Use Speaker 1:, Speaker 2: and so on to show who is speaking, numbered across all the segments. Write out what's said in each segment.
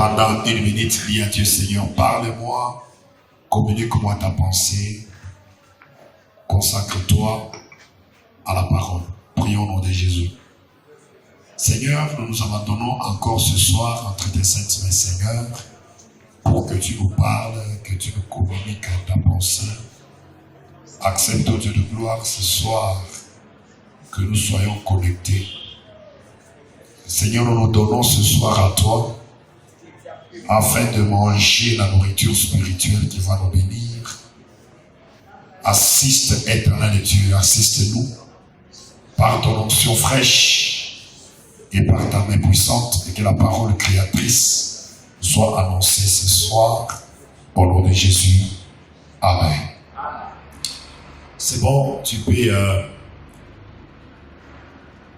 Speaker 1: pendant une minute, dis à Dieu, Seigneur, parle-moi, communique-moi ta pensée, consacre-toi à la parole. Prions au nom de Jésus. Seigneur, nous nous abandonnons encore ce soir entre tes saintes mains, Seigneur, pour que tu nous parles, que tu nous communiques ta pensée. Accepte, ô Dieu de gloire, ce soir, que nous soyons connectés. Seigneur, nous nous donnons ce soir à toi, afin de manger la nourriture spirituelle qui va nous bénir. Assiste, éternel Dieu, assiste-nous par ton onction fraîche et par ta main puissante, et que la parole créatrice soit annoncée ce soir au nom de Jésus. Amen. C'est bon, tu peux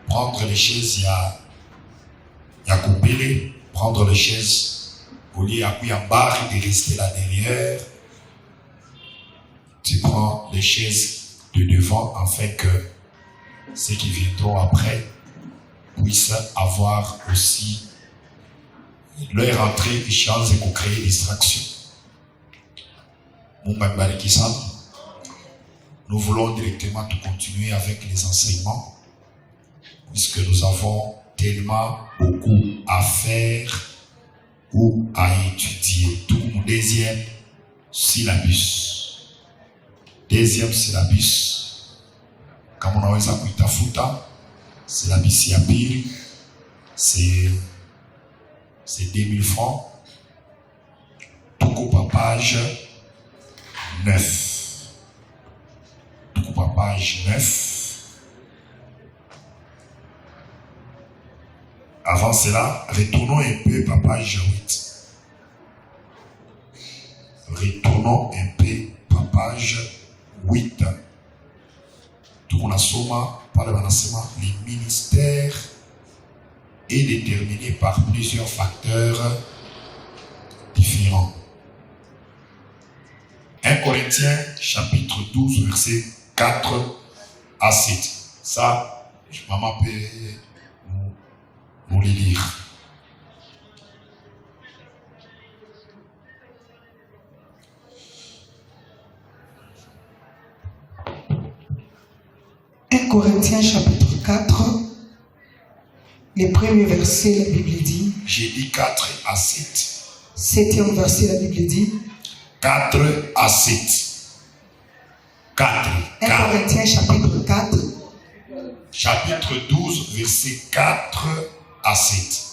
Speaker 1: prendre les chaises, il y a coupé, prendre les chaises au lieu d'appuyer en barre et de rester là derrière. Tu prends les chaises de devant afin que ceux qui viendront après puissent avoir aussi leur entrée et chance et qu'on crée distraction. Nous voulons directement tout continuer avec les enseignements, puisque nous avons tellement beaucoup à faire ou à étudier. Tout mon deuxième syllabus. Deuxième syllabus. Comme on a dit à Futa, syllabus ya pili, c'est 2000 francs. Tout à page 9. Tout à page 9. Avant cela, retournons un peu à page 8. Retournons un peu à page 8. Tout on a sommé par le les ministères est déterminé par plusieurs facteurs différents. 1 Corinthiens chapitre 12 verset 4 à 7. Ça, maman peut nous les lire.
Speaker 2: Corinthiens chapitre 4, les premiers versets, la Bible dit.
Speaker 1: J'ai dit 4 à 7.
Speaker 2: 7e verset, la Bible dit.
Speaker 1: 4 à 7. 4.
Speaker 2: 1 Corinthiens chapitre 4.
Speaker 1: Chapitre 12, verset 4 à 7.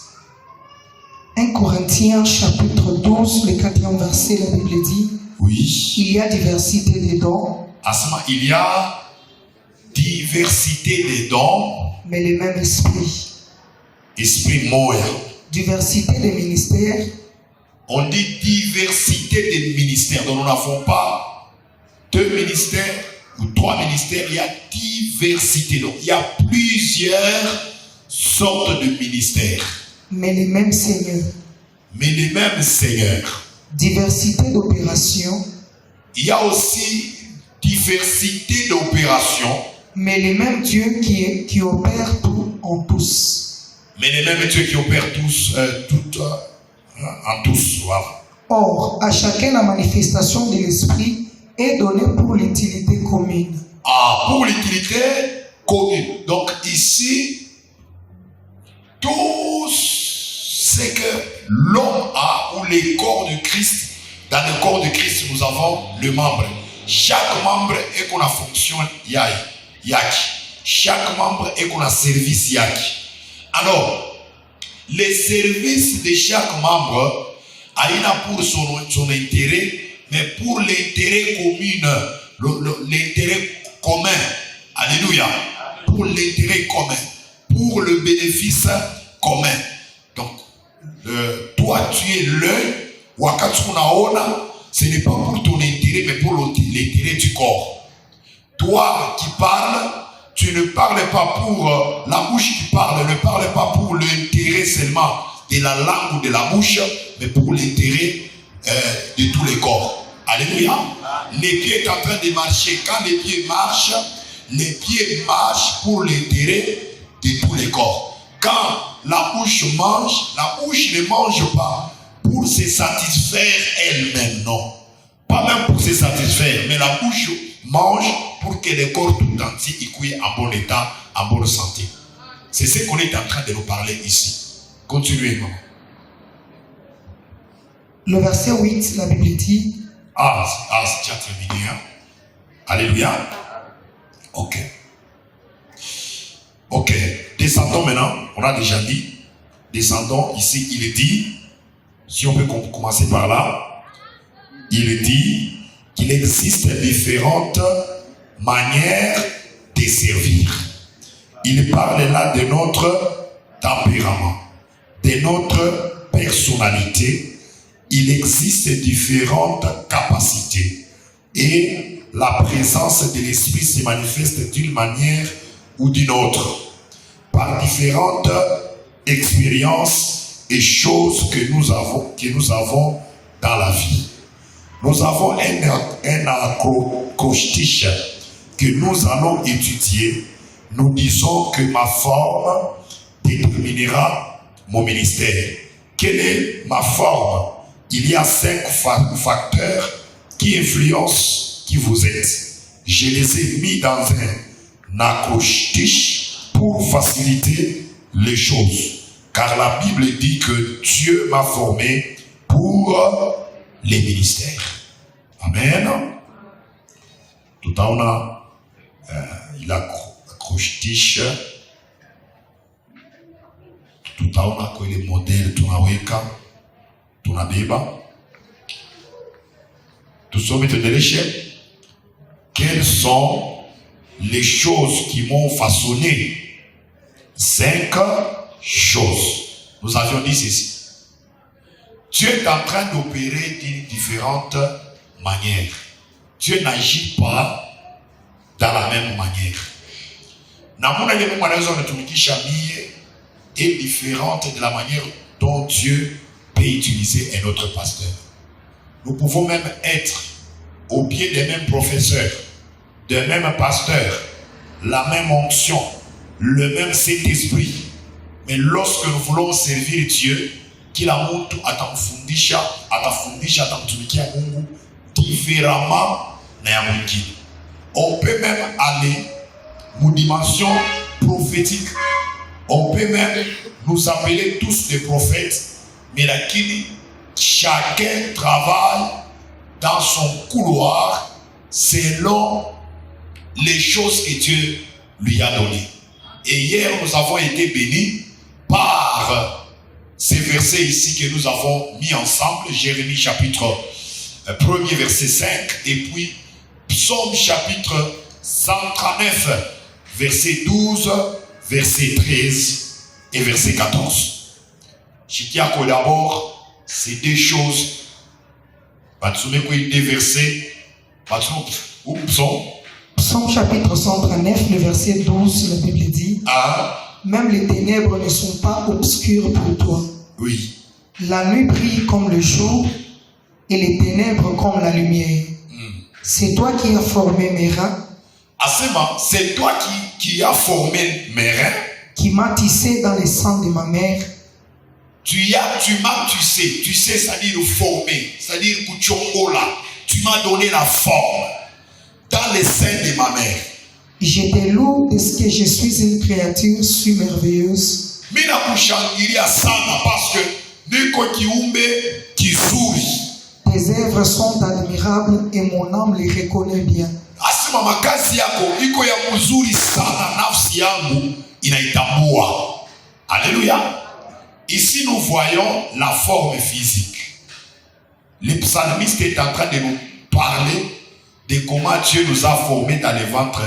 Speaker 2: 1 Corinthiens chapitre 12, le 4e verset, la Bible dit.
Speaker 1: Oui.
Speaker 2: Il y a diversité des dons.
Speaker 1: À ce moment, il y a diversité des dons,
Speaker 2: mais le même esprit.
Speaker 1: Esprit moya.
Speaker 2: Diversité des ministères.
Speaker 1: On dit diversité des ministères. Donc nous n'avons pas 2 ministères ou 3 ministères. Il y a diversité. Donc il y a plusieurs sortes de ministères.
Speaker 2: Mais les mêmes seigneurs.
Speaker 1: Mais les mêmes seigneurs.
Speaker 2: Diversité d'opérations.
Speaker 1: Il y a aussi diversité d'opérations. Mais
Speaker 2: les mêmes dieux qui opèrent tout en tous.
Speaker 1: Mais les mêmes dieux qui opèrent tous, en tous. Voilà.
Speaker 2: Or, à chacun la manifestation de l'esprit est donnée pour l'utilité commune.
Speaker 1: Ah, pour l'utilité commune. Donc ici, tout ce que l'homme a, ou les corps de Christ, dans le corps de Christ, nous avons le membre. Chaque membre est qu'on a fonction yaki. Chaque membre est qu'on a service yaki. Alors, les services de chaque membre a pour son intérêt, mais pour l'intérêt commun, l'intérêt commun. Alléluia. Pour l'intérêt commun, pour le bénéfice commun. Donc, toi tu es l'œil, ce n'est pas pour ton intérêt, mais pour l'intérêt du corps. Toi qui parles, tu ne parles pas pour la bouche qui parle, ne parle pas pour l'intérêt seulement de la langue ou de la bouche, mais pour l'intérêt de tous les corps. Alléluia. Les pieds sont en train de marcher. Quand les pieds marchent pour l'intérêt de tous les corps. Quand la bouche mange, la bouche ne mange pas pour se satisfaire elle-même, non. Pas même pour se satisfaire, mais la bouche mange pour que le corps tout entier y cuise en bon état, en bonne santé. C'est ce qu'on est en train de nous parler ici. Continuez, maman.
Speaker 2: Le verset 8, la Bible dit...
Speaker 1: c'est déjà terminé. Hein? Alléluia. Ok. Descendons maintenant. On a déjà dit. Descendons. Ici, il est dit, si on peut commencer par là, il est dit qu'il existe différentes manières de servir. Il parle là de notre tempérament, de notre personnalité. Il existe différentes capacités et la présence de l'esprit se manifeste d'une manière ou d'une autre par différentes expériences et choses que nous avons dans la vie. Nous avons un acrostiche que nous allons étudier. Nous disons que ma forme déterminera mon ministère. Quelle est ma forme? Il y a 5 facteurs qui influencent qui vous êtes. Je les ai mis dans un acrostiche pour faciliter les choses. Car la Bible dit que Dieu m'a formé pour les ministères. Amen. Tout à l'heure, il a acrostiche. Tout à l'heure, quand il est modèle, tunaweka. Tunabeba. Tout ça, quelles sont les choses qui m'ont façonné? 5 choses. Nous avions dit ceci. Dieu est en train d'opérer d'une différente manière. Dieu n'agit pas dans la même manière. Namuna le Mungu anaweza kutumikisha mie est différente de la manière dont Dieu peut utiliser un autre pasteur. Nous pouvons même être au pied des mêmes professeurs, des mêmes pasteurs, la même onction, le même Saint-Esprit. Mais lorsque nous voulons servir Dieu, kila mtu atamfundisha atamtumikia Mungu différemment na ya mwingine. On peut même aller aux dimensions prophétiques. On peut même nous appeler tous des prophètes, mais lakini chacun travaille dans son couloir selon les choses que Dieu lui a données. Et hier, nous avons été bénis par ces versets ici que nous avons mis ensemble. Jérémie chapitre 1er verset 5 et puis Psaume chapitre 139 verset 12, verset 13 et verset 14. Chikiako d'abord, c'est deux choses. Des versets.
Speaker 2: Psaume chapitre 139, le verset 12, la Bible dit, même les ténèbres ne sont pas obscures pour toi.
Speaker 1: Oui.
Speaker 2: La nuit brille comme le jour et les ténèbres comme la lumière. C'est toi qui as formé mes reins.
Speaker 1: C'est toi qui as formé mes reins.
Speaker 2: Qui m'as tissé dans les sangs de ma mère.
Speaker 1: Tu m'as tissé. Tu sais, c'est-à-dire former. C'est-à-dire kuchongola. Tu m'as donné la forme dans les seins de ma mère.
Speaker 2: Je te loue parce que je suis une créature si merveilleuse.
Speaker 1: Mina kushangilia sana parce que niko kiumbe kizuri.
Speaker 2: Tes œuvres sont admirables et mon âme les reconnaît bien.
Speaker 1: Asima makazi yako iko ya mzuri sana, nafsi yangu inaitambua. Alléluia. Ici nous voyons la forme physique. Le psalmiste est en train de nous parler de comment Dieu nous a formés dans le ventre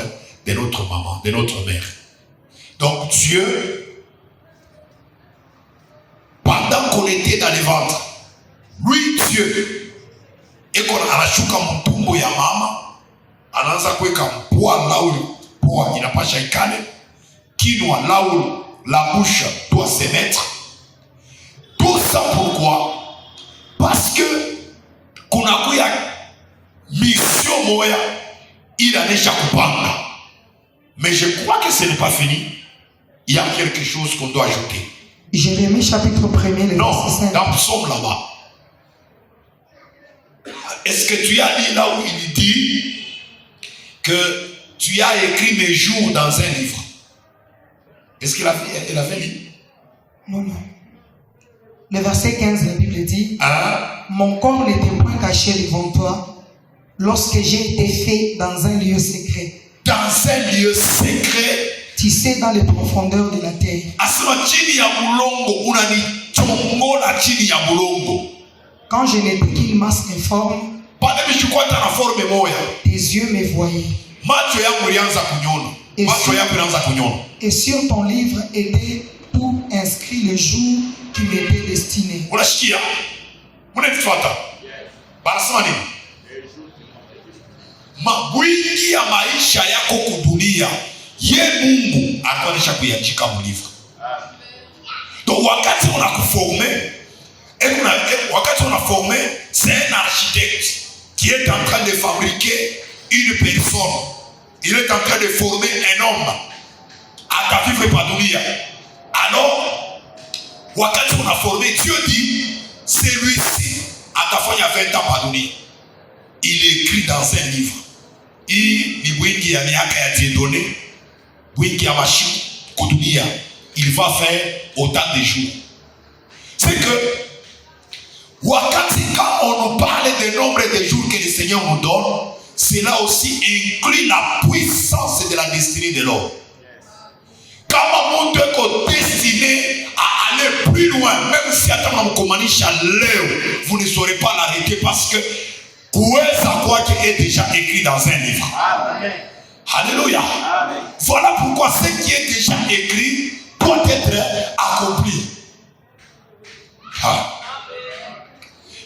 Speaker 1: de notre maman, de notre mère. Donc Dieu, pendant qu'on était dans le ventre, lui Dieu, et qu'on a shuka mtumbo ya mama, anaanza kuweka mpua laulu, pua inapasha ikale, kinwa laulu, la bouche doit se mettre. Tout ça pourquoi? Parce que kunakuya mission moya inanesha kupanga. Mais je crois que ce n'est pas fini. Il y a quelque chose qu'on doit ajouter.
Speaker 2: Jérémie chapitre 1er, le verset 5.
Speaker 1: Non, dans Psaume là-bas. est-ce que tu as lu là où il dit que tu as écrit mes jours dans un livre? Est-ce qu'il avait lu?
Speaker 2: Non, non. Le verset 15, la Bible dit, mon corps n'était point caché devant toi lorsque j'ai été fait dans un lieu secret.
Speaker 1: Dans un lieu secret.
Speaker 2: Tissé dans les profondeurs de la terre. Quand je n'étais qu'une masse informe, tes yeux me voyaient. Et sur ton livre était tout inscrit le jour qui m'était destiné.
Speaker 1: Mabwingi ya maisha yako kudunia, ye Mungu anaonyesha kuyachika mlivre. Donc wakati on a formé, c'est un architecte qui est en train de fabriquer une personne. Il est en train de former un homme à vivre par dunia. Alors, wakati on a formé, Dieu dit, celui-ci atafanya 20 ans par dunia. Il écrit dans un livre. Il va faire autant de jours. C'est que wakati, quand on nous parle du nombre de jours que le Seigneur nous donne, cela aussi inclut la puissance de la destinée de l'homme. Quand on est destiné à aller plus loin, même si vous ne saurez pas l'arrêter parce que qui est déjà écrit dans un livre. Amen. Alléluia. Amen. Voilà pourquoi ce qui est déjà écrit doit être accompli.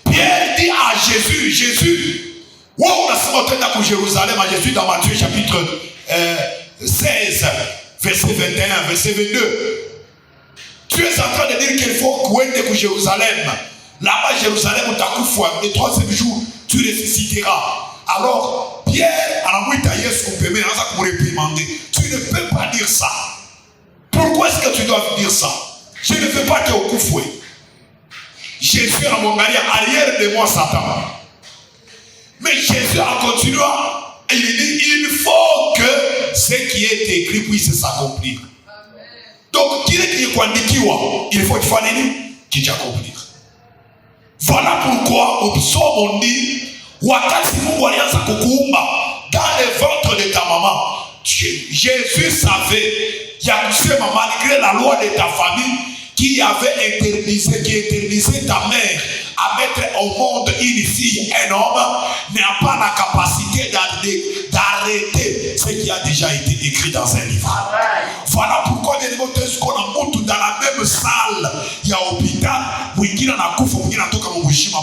Speaker 1: Pierre dit à Jésus, où on a sorti de Jérusalem, à Jésus dans Matthieu chapitre 16, verset 21, verset 22. Tu es en train de dire qu'il faut courir de Jérusalem. Là-bas, Jérusalem, le troisième jour, tu ressusciteras. Alors, Pierre, tu ne peux pas dire ça. Pourquoi est-ce que tu dois dire ça? Je ne veux pas te occupouer. Jésus a mon mari arrière de moi, Satan. Mais Jésus a continué. Il dit, il faut que ce qui est écrit puisse s'accomplir. Donc, il faut qu'il s'accomplir. Voilà pourquoi au psaume on dit, wakati Mungu alianza kukuumba dans le ventre de ta maman, Jésus savait, malgré la loi de ta famille, qui avait internisé ta mère à mettre au monde une fille, un homme, n'a pas la capacité d'arrêter ce qui a déjà été écrit dans un livre. Voilà pourquoi les motos qu'on a monté dans la même salle, il y a hôpital,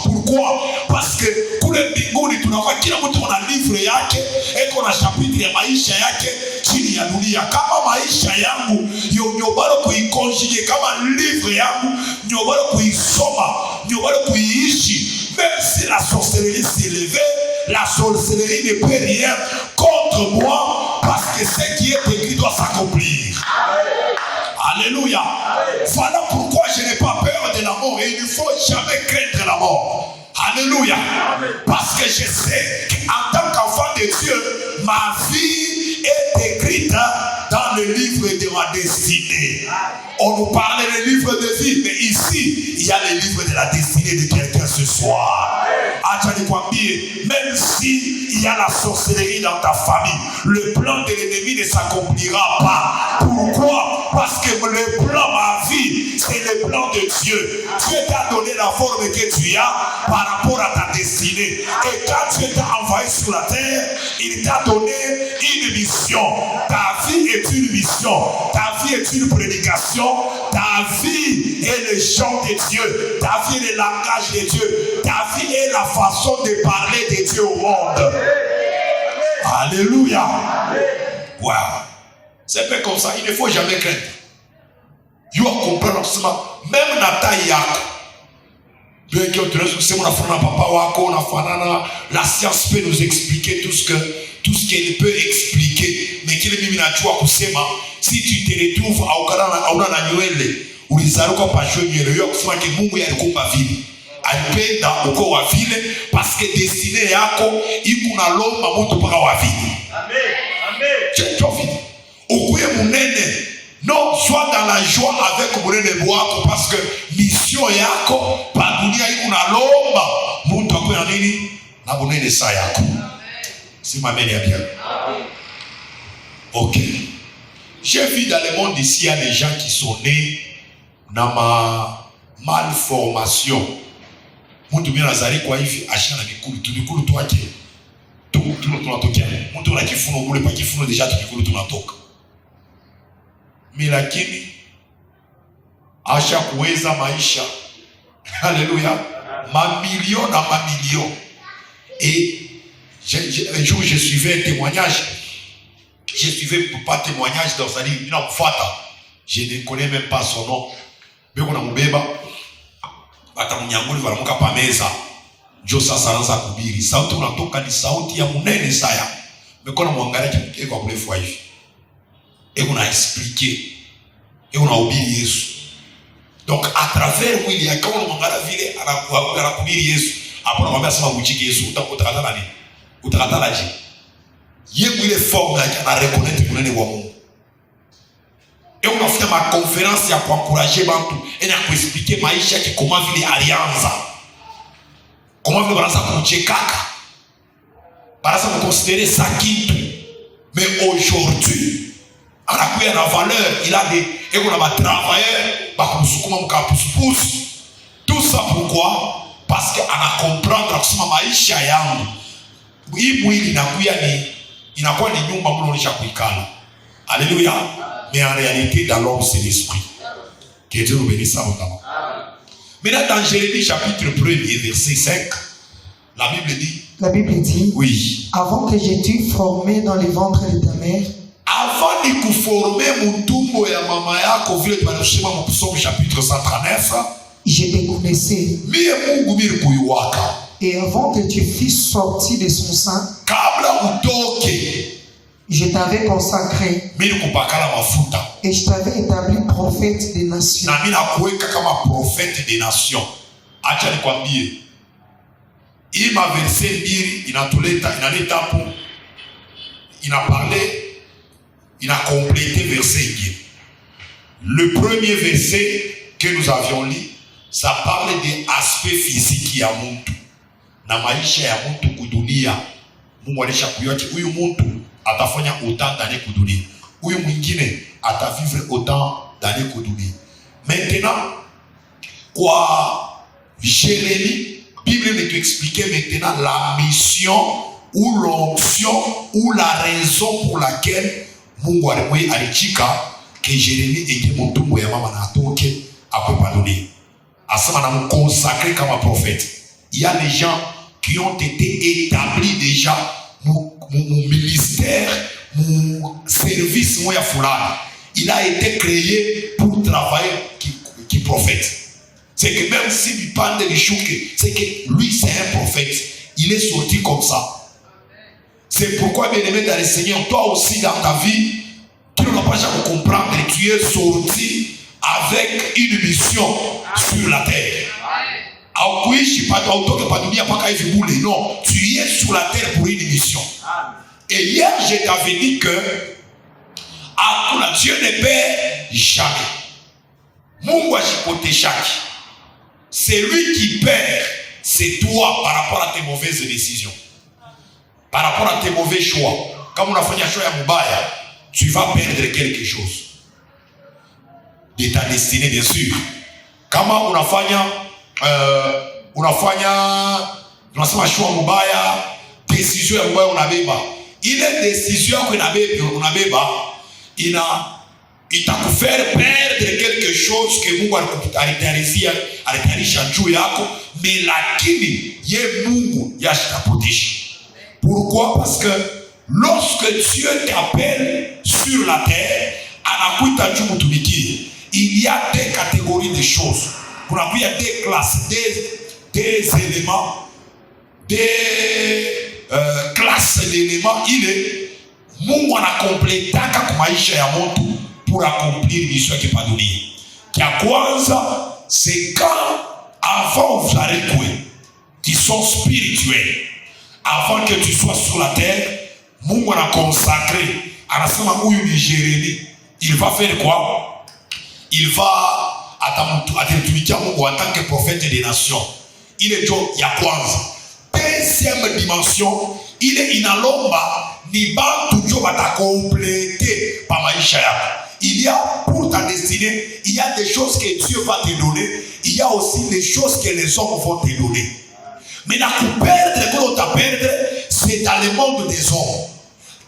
Speaker 1: pourquoi? Parce que pour les bingoni, tu n'as pas qu'il y a un livre et qu'on a chapitre ya maisha yake chini ya dunia. Kama maisha yangu nyobalo kuikonjige, kama livre yangu nyobalo kuisoma, nyobalo kuiishi. Même si la sorcellerie s'est levée, la sorcellerie ne peut rien contre moi parce que ce qui est écrit doit s'accomplir. Alléluia. Voilà pourquoi je n'ai pas peur de la mort et il ne faut jamais craindre la mort. Alléluia. Parce que je sais qu'en tant qu'enfant de Dieu, ma vie est écrite dans le livre de ma destinée. On nous parlait du livre de vie, mais ici, il y a le livre de la destinée de quelqu'un ce soir. Même si il y a la sorcellerie dans ta famille, le plan de l'ennemi ne s'accomplira pas. Pourquoi? Parce que le plan, ma vie, c'est le plan de Dieu. Dieu t'a donné la forme que tu as par rapport à ta destinée. Et quand Dieu t'a envoyé sur la terre, il t'a donné une mission. Ta vie est une mission. Ta vie est une prédication. Ta vie est le chant de Dieu. Ta vie est le langage de Dieu. Ta vie est la façon de parler de Dieu au monde. Alléluia. Wow. C'est pas comme ça. Il ne faut jamais craindre. Tu vas comprendre seulement. Même Nata Yako. La science peut nous expliquer tout ce qu'elle peut expliquer. Mais qu'il est si tu te retrouves à Okana Nyoele, ou les Aruka Pacho Nyoele, Yok Frank et Mungu Yarukumba Vili. alipenda uko wa vile parce que destine yako iko na lomba mtu paka wa vile. Amen. Amen. Ukuye munene. Non, sois dans la joie avec munene wako parce que mission yako pa dunia iko na lomba mtu akuye na nini? Na munene sa yako. Si m'amène à bien. Ok. J'ai vu dans le monde ici, il y a des gens qui sont nés dans ma malformation. Mtu mimi nazali kwa hivi ashana mikulu twake. Tunatoka. Mtu ana kifuno kule pa kifuno deja tukikulu tunatoka. Mimi lakini asha kuweza maisha. Alléluia. Mamilions na mamilions. Et un jour je suivais un témoignage. Je suivais pas témoignage dans sa ligne. Je ne connais même pas son nom. Mais on a mbeba. Atamunyanguli valamuka pameza. Jo sasa anaanza kuhubiri. Sauti unatoka ni sauti ya munene saya. Mekona mwangalia kitu kwa mrefu hivi. Et on a expliqué. Et on a oublié Yesu. Donc à travers mwili ya kama mwangalia vile anakuhubiri Yesu. Hapo anamwambia sema uchike Yesu utakata nani? Utakata laje. Yeye ile forme yake ana reconnaître munene wa Mungu. Et on a fait ma conférence ya encourager bantu et na expliquer maisha yake comment vile alianza. Comment vile banaanza kuchekaka. Banaanza considérer ça kitu. Mais aujourd'hui, anakuya na valeur, il a des et on a ba travailleurs ba kumsukuma mkapusu. Tout ça pourquoi? Parce que ana comprendre kusema maisha yangu. Hii mwili inakuya ni inakuwa ni nyumba mnaonisha kuikala. Alléluia. Mais en réalité, dans l'homme, c'est l'esprit. Que Dieu nous bénisse abondamment. Maintenant, dans Jérémie chapitre 1er, verset 5, la Bible dit, oui.
Speaker 2: Avant que je t'ai formé dans le ventre de ta mère,
Speaker 1: avant de te former, mon tumbo ya mama yako, vile tunasema mu Psaume chapitre 139,
Speaker 2: je te connaissais.
Speaker 1: Mie Mungu mimi kuyuwaka.
Speaker 2: Et avant que tu fusses sorti de son sein,
Speaker 1: kabla utoke,
Speaker 2: je t'avais consacré.
Speaker 1: Mimi kupakala mafuta.
Speaker 2: Et je t'avais établi prophète des nations.
Speaker 1: Na mimi nakuweka kama prophète des nations. Acha nikwambie. Hii maverse mbili inaleta hapo. Il a complété verset ingine. Le premier verset que nous avions lu, ça parle des aspects physiques ya mtu. Na maisha ya mtu kudunia. Mungu alisha kuyote huyu mtu atafanya autant d'années kudunia. Huyu mwingine atavivre autant d'années kudunia. Maintenant, quoi Jérémie, Bible ne t'expliquait maintenant la mission ou l'onction ou la raison pour laquelle Mungu alichika que Jérémie était mutumbo ya mama na atoke après pardonner. Asama na me consacrer comme un prophète. Il y a des gens qui ont été établis déjà mon ministère, mon service, moi fulani. Il a été créé pour travailler qui prophète. C'est que même si il parle de Bichouke, c'est que lui c'est un prophète. Il est sorti comme ça. C'est pourquoi, bien aimé dans le Seigneur, toi aussi dans ta vie, tu ne vas pas jamais comprendre que tu es sorti avec une mission sur la terre. Non, tu es sur la terre pour une mission. Et hier, je t'avais dit que Dieu ne perd jamais. Mungu ashikote shaki. C'est lui qui perd, c'est toi par rapport à tes mauvaises décisions. Par rapport à tes mauvais choix. Comme on a fait un choix à Mubaya, tu vas perdre quelque chose. De ta destinée, bien sûr. Kama unasema choix mubaya, décision ya mubaya unabeba. Ile décision yako unabeba itakufere perdre quelque chose que Mungu alitayarisha juu yako, mais lakini ye Mungu yashitaproteje. Pourquoi? Parce que lorsque Dieu t'appelle sur la terre, anakuita juu mutumikie. Il y a des catégories de choses. Il y a des classes, des éléments, des classes d'éléments. Il est Mungu anakompletaka kwa maisha ya mtu pour accomplir mission qui pas donnée. Kia kwanza, c'est quand avant vous arrêtez, qui sont spirituels, avant que tu sois sur la terre, Mungu a consacré, anasema huyu ni Jérémie. Il va faire quoi? Il va atamtumikia Mungu en tant que prophète des nations. Il est jo ya kwanza. Deuxième dimension, il est inalomba ni bantu jo batakompléter pa maisha yako. Il y a pour ta destinée, il y a des choses que Dieu va te donner, il y a aussi des choses que les hommes vont te donner. Mais la perdre, quand on t'a perdre, c'est dans le monde des hommes.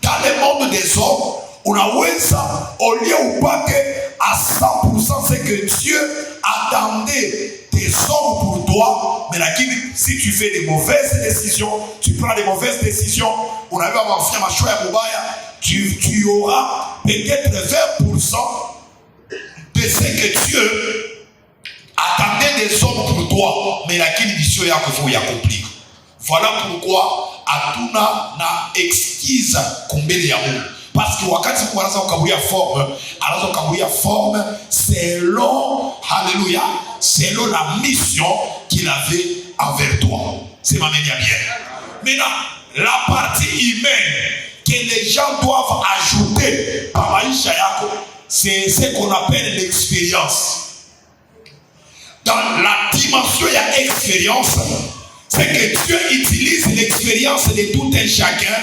Speaker 1: Dans le monde des hommes, on a ça, au lieu où pas que à 100% c'est que Dieu attendait des hommes pour toi, mais là, si tu fais des mauvaises décisions, tu prends des mauvaises décisions, on avait fait ma choix à Mobaya, tu auras peut-être 20% de ce que Dieu attendait des hommes pour toi, mais là, qui mission y a que faut y accomplir. Voilà pourquoi Atuna na exquise kumbele ya Mungu. Parce que wakati Mungu anaanza kukaburia forme selon, alléluia, selon la mission qu'il avait envers toi. C'est ma manière bien. Maintenant, la partie humaine que les gens doivent ajouter par maisha yako, c'est ce qu'on appelle l'expérience. Dans la dimension il y a expérience, c'est que Dieu utilise l'expérience de tout un chacun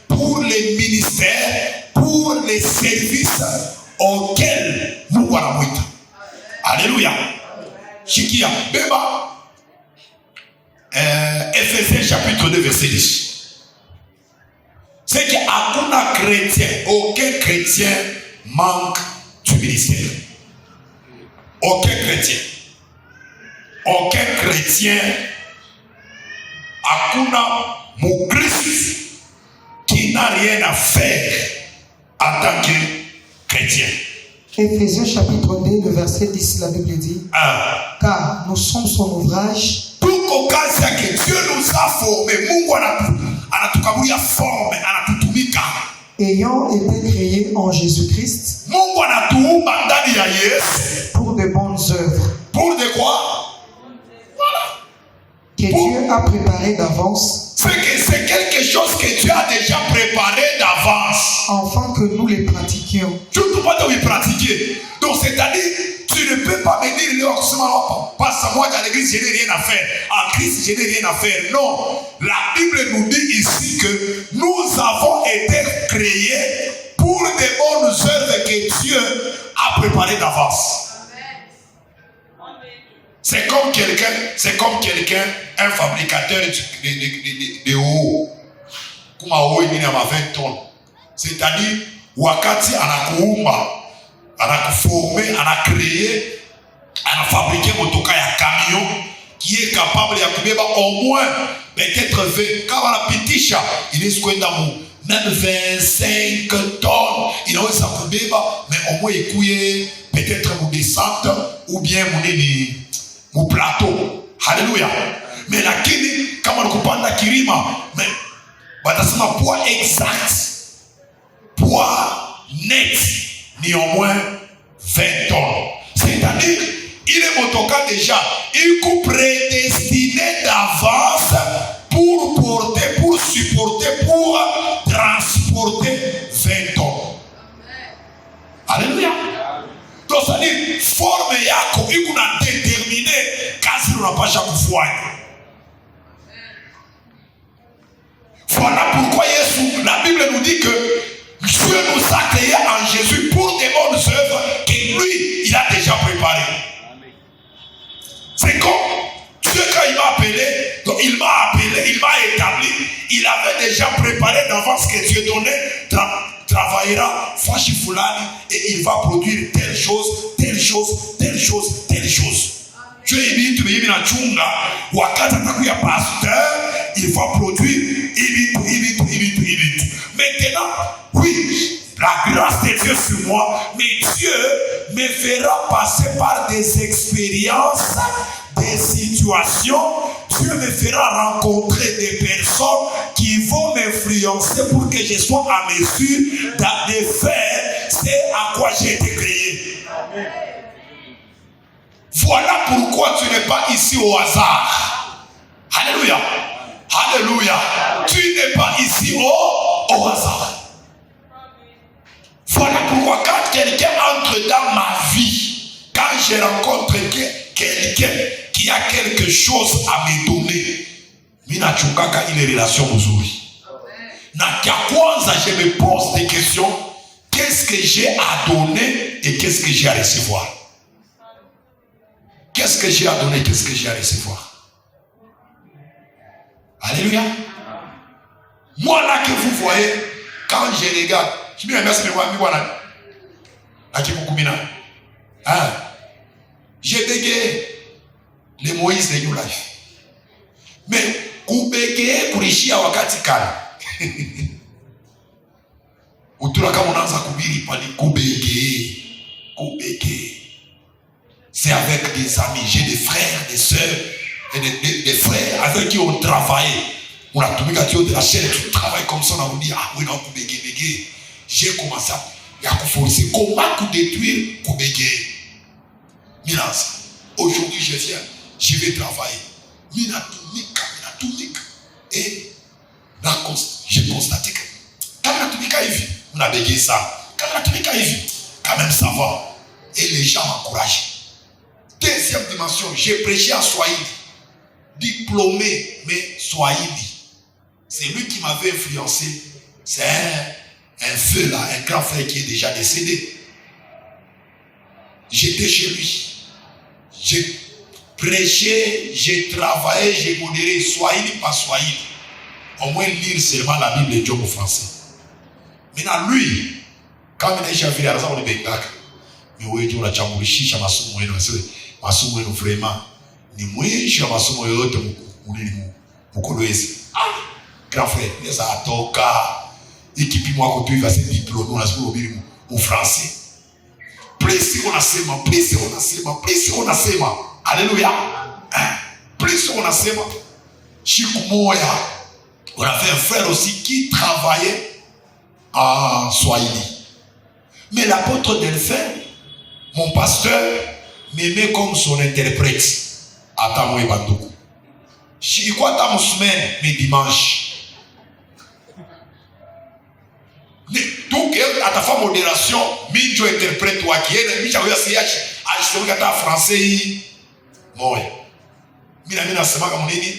Speaker 1: pour les ministères, pour les services auxquels nous voilà. Alléluia. Chikia, Beba, Ephésiens chapitre 2, verset 10. C'est qu'aucun chrétien manque du ministère. Aucun chrétien Akuna Mukristo qui n'a rien à faire en tant que chrétien.
Speaker 2: Ephésiens chapitre 2, le verset 10, la Bible dit car nous sommes son ouvrage.
Speaker 1: Tout occasion que Dieu nous a formés, Mungu anatukaburia forme, anatutumika.
Speaker 2: Ayant été créés en Jésus-Christ.
Speaker 1: Mungu anatuumba ndani ya Yesu.
Speaker 2: Pour de bonnes œuvres.
Speaker 1: Pour de quoi?
Speaker 2: Que Dieu a préparé d'avance.
Speaker 1: C'est quelque chose que Dieu a déjà préparé d'avance.
Speaker 2: Afin que nous les pratiquions.
Speaker 1: Tu ne peux pas te pratiquer. Donc c'est-à-dire, tu ne peux pas me dire, passe moi dans l'église, je n'ai rien à faire. En Christ, je n'ai rien à faire. Non. La Bible nous dit ici que nous avons été créés pour des bonnes œuvres que Dieu a préparées d'avance. C'est comme quelqu'un, un fabricateur de haut. Comme à haut, il y a 20 tonnes. C'est-à-dire, wakati anakuumba, anakuformer, anacréer, anafabriquer motoka ya camion qui est capable de kubeba au moins peut-être 20. Quand on a pitisha, il est ce qu'on a même 25 tonnes. Il a aussi kubeba, mais au moins il couille peut-être mon descente ou bien mon plateau. Alléluia. Mais la kini, kama nakupanda kirima, mais batasema poids exact, poids net, ni au moins 20 tonnes. C'est-à-dire, il est motoka déjà, il coupe prédestiné d'avance pour porter, pour supporter, pour transporter 20 tonnes. Alléluia. Donc, c'est-à-dire, forme yako, il a déterminé kazi unapasha kufanya. Voilà pourquoi la Bible nous dit que Dieu nous a créés en Jésus pour des bonnes œuvres que lui, il a déjà préparées. C'est comme Dieu, quand il m'a appelé, donc il m'a établi, il avait déjà préparé d'avance que Dieu donnait, travaillera, fashi fulani, et il va produire telle chose, telle chose, telle chose, telle chose. Dieu dit, tu me dis, wakati atakuya pasteur, il va produire, Maintenant, oui, la grâce de Dieu sur moi, mais Dieu me fera passer par des expériences, des situations. Dieu me fera rencontrer des personnes qui vont m'influencer pour que je sois en mesure de faire ce à quoi j'ai été créé. Voilà pourquoi tu n'es pas ici au hasard. Alléluia. Alléluia. Tu n'es pas ici au hasard. Voilà pourquoi quand quelqu'un entre dans ma vie, quand je rencontre quelqu'un qui a quelque chose à me donner, mina chukaka ile relation nzuri. Na kia kwanza, je me pose des questions. Qu'est-ce que j'ai à donner et qu'est-ce que j'ai à recevoir? Qu'est-ce que j'ai à donner, qu'est-ce que j'ai à recevoir? Alléluia. Moi là que vous voyez, quand je regarde, je me remercie de moi, j'ai bégayé les Moïse de New Life. Mais kubegeye kulishia wakati kala. Utura kama unaanza kubiri pali kubegeye. C'est avec des amis, j'ai des frères, des sœurs, et des frères avec qui on travaille. On a tombé quand tu es de la chaîne, tu travailles comme ça, on a dit, ah oui, non, kubegeye. J'ai commencé à forcer. Comment détruire kubegeye? Minas, aujourd'hui je viens, je vais travailler. Minatumika. Et j'ai constaté que quand minatumika hivi, on a bégayé ça. Quand minatumika hivi, quand même ça va. Et les gens m'encouragent. Deuxième dimension, j'ai prêché en Swahili. Diplômé, mais Swahili. C'est lui qui m'avait influencé. C'est un feu là, un grand frère qui est déjà décédé. J'étais chez lui. J'ai prêché, j'ai travaillé, j'ai modéré Swahili par Swahili. Au moins lire seulement la Bible et Dieu au français. Maintenant lui, quand il est arrivé à la salle de Bekak, mais oui, tu as chamboulé, tu as masomo vraiment. Ni mwisho ya masomo yote mkolwezi. Grand frère, les atoka équipe moi ko tu va se diplôme on a se obiri mu français. Plus on asema. Alléluia. Plus on asema. Siku moja on avait un frère aussi qui travaillait en Swahili. Mais l'apôtre Delphin, mon pasteur, m'aimait comme son interprète. Attends, moi, Bandoukou. Je crois que dans mon semaine, mais dimanche. Donc, à ta femme modération, Minjo interprète toi qui est, Minjo a un français. Moi, Mina Sema comme Nini,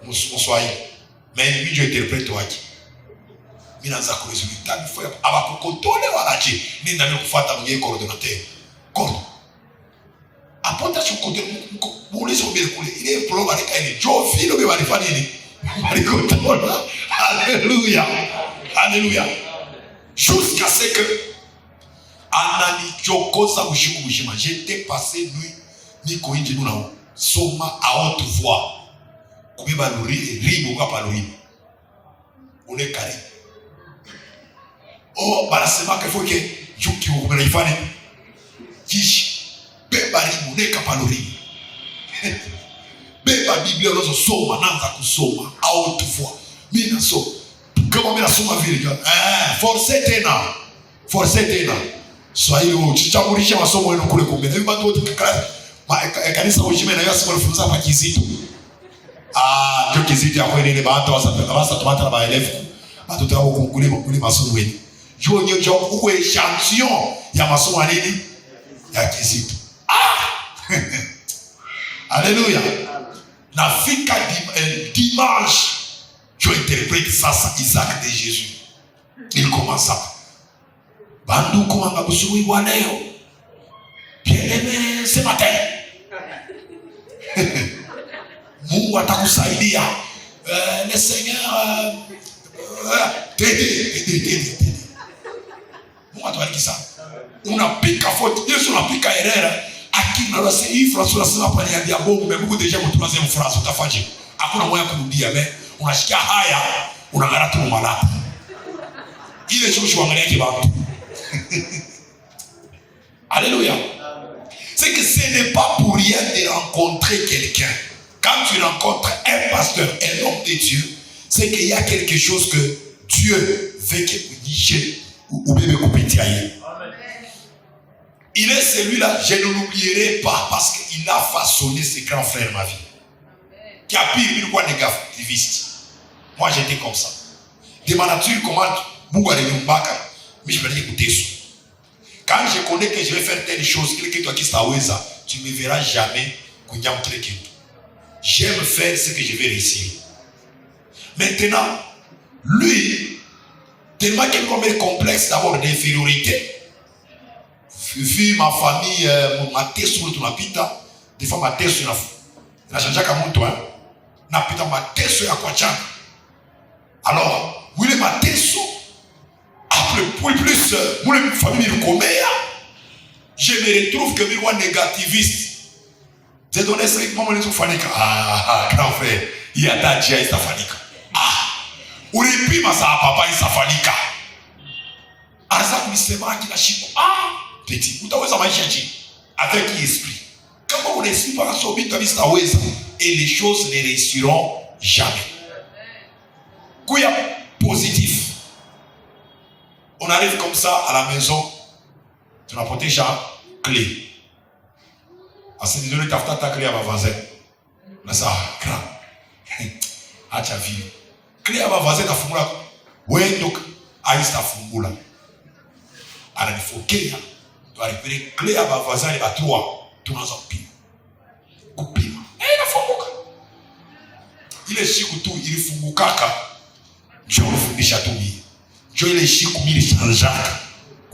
Speaker 1: mon soyez. Mais Minjo interprète toi qui. Mina Zako résultat, il faut avoir contrôler voilà qui. Mina ne faut pas t'amener coordonnateur. Comment? Apporte son côté, il est pro avec elle. Joe Philo va faire alléluia, alléluia. Jusqu'à ce que Anani Chokosa Ushikushima, j'étais passé nuit, Niko Injinu na soma à haute voix. Kubiba luri, ribo kapa luri. On est carré. Oh, barasema qu'il faut que Juki ou Melifane Kish. Beba ribu kapalori. Beba Biblia unazo soma naanza kusoma au tufua. Mimi nasoma. Kama mimi nasoma vile force tena. Swahili uchichamulisha masomo yenu kule kumbe. Na watu wote kanisa ujime na yasi walifunza hapa Kizito. Ndio Kizito ya kweli ile baada wasa tumata na baelefu. Watu tao kule masomo yenu. Jo uwe echantillon ya masomo ya nini? Ya Kizito. Alléluia. Nafika dimanche, je interprète ça, Isaac de Jésus. Il commence à Bandu kumanga busui wa leo. Bien-aimé ce matin. Mungu atakusaidia. Le Seigneur t'aider. Mungu atabariki sana. Unapika faute, Yesu unapika erreur. Akina rase hii phrase unasema hapa ni ya bombe. Mungu deja kwa troisième phrase utafaje? Hakuna moyo kurudia mais unashikia haya unangara tu malapa. Ile shosho angalia kibabu. Alléluia. C'est que ce n'est pas pour rien de rencontrer quelqu'un. Quand tu rencontres un pasteur, un homme de Dieu, c'est qu'il y a quelque chose que Dieu veut que vous disiez ou bébé coupitia. Il est celui-là, je ne l'oublierai pas parce qu'il a façonné ses grands frères ma vie. Qui a pire, il quoi négativiste. Moi j'étais comme ça. De ma nature, comment Bouga de Yumbaka, mais je vais écouter ça. Quand je connais que je vais faire telle chose, quelqu'un toi qui s'aweza, tu ne me verras jamais. J'aime faire ce que je vais réussir. Maintenant, lui, tellement qu'il a un complexe d'abord d'infériorité. Vu ma famille, ma tête sur le pita, des fois ma tête sur la changé comme toi, na pita ma tête sur la quachang. Alors, oui, ma tête sur, après, pour plus, moi, la famille me connaît, je me retrouve comme un négativiste. J'ai donné strictement mon fanika. Grand frère, il y a ta dia et sa fanika. Uripi ma sa papa et sa fanika. Azak misema qui la chico. Petit, vous avez avec l'esprit. Quand vous l'esprit par son but, et les choses ne réussiront jamais. Quoi positif. On arrive comme ça à la maison, tu n'as pas déjà clé. À ce niveau, tu as ta clé à ma voisin. Là, ça, grand. Ah, tu as vu. Clé à ma voisin, tu as fumé là. Oui, donc, à ta fumé là. Alors, il faut qu'il y ait. Tu vas récupérer clé à ma voisin et à toi. Tu n'as pas pire. Coupé. Et il a fumé. Il est chic ou tout, il est fumé kaka. Dieu a fumé château. Dieu est chic ou il est changeant.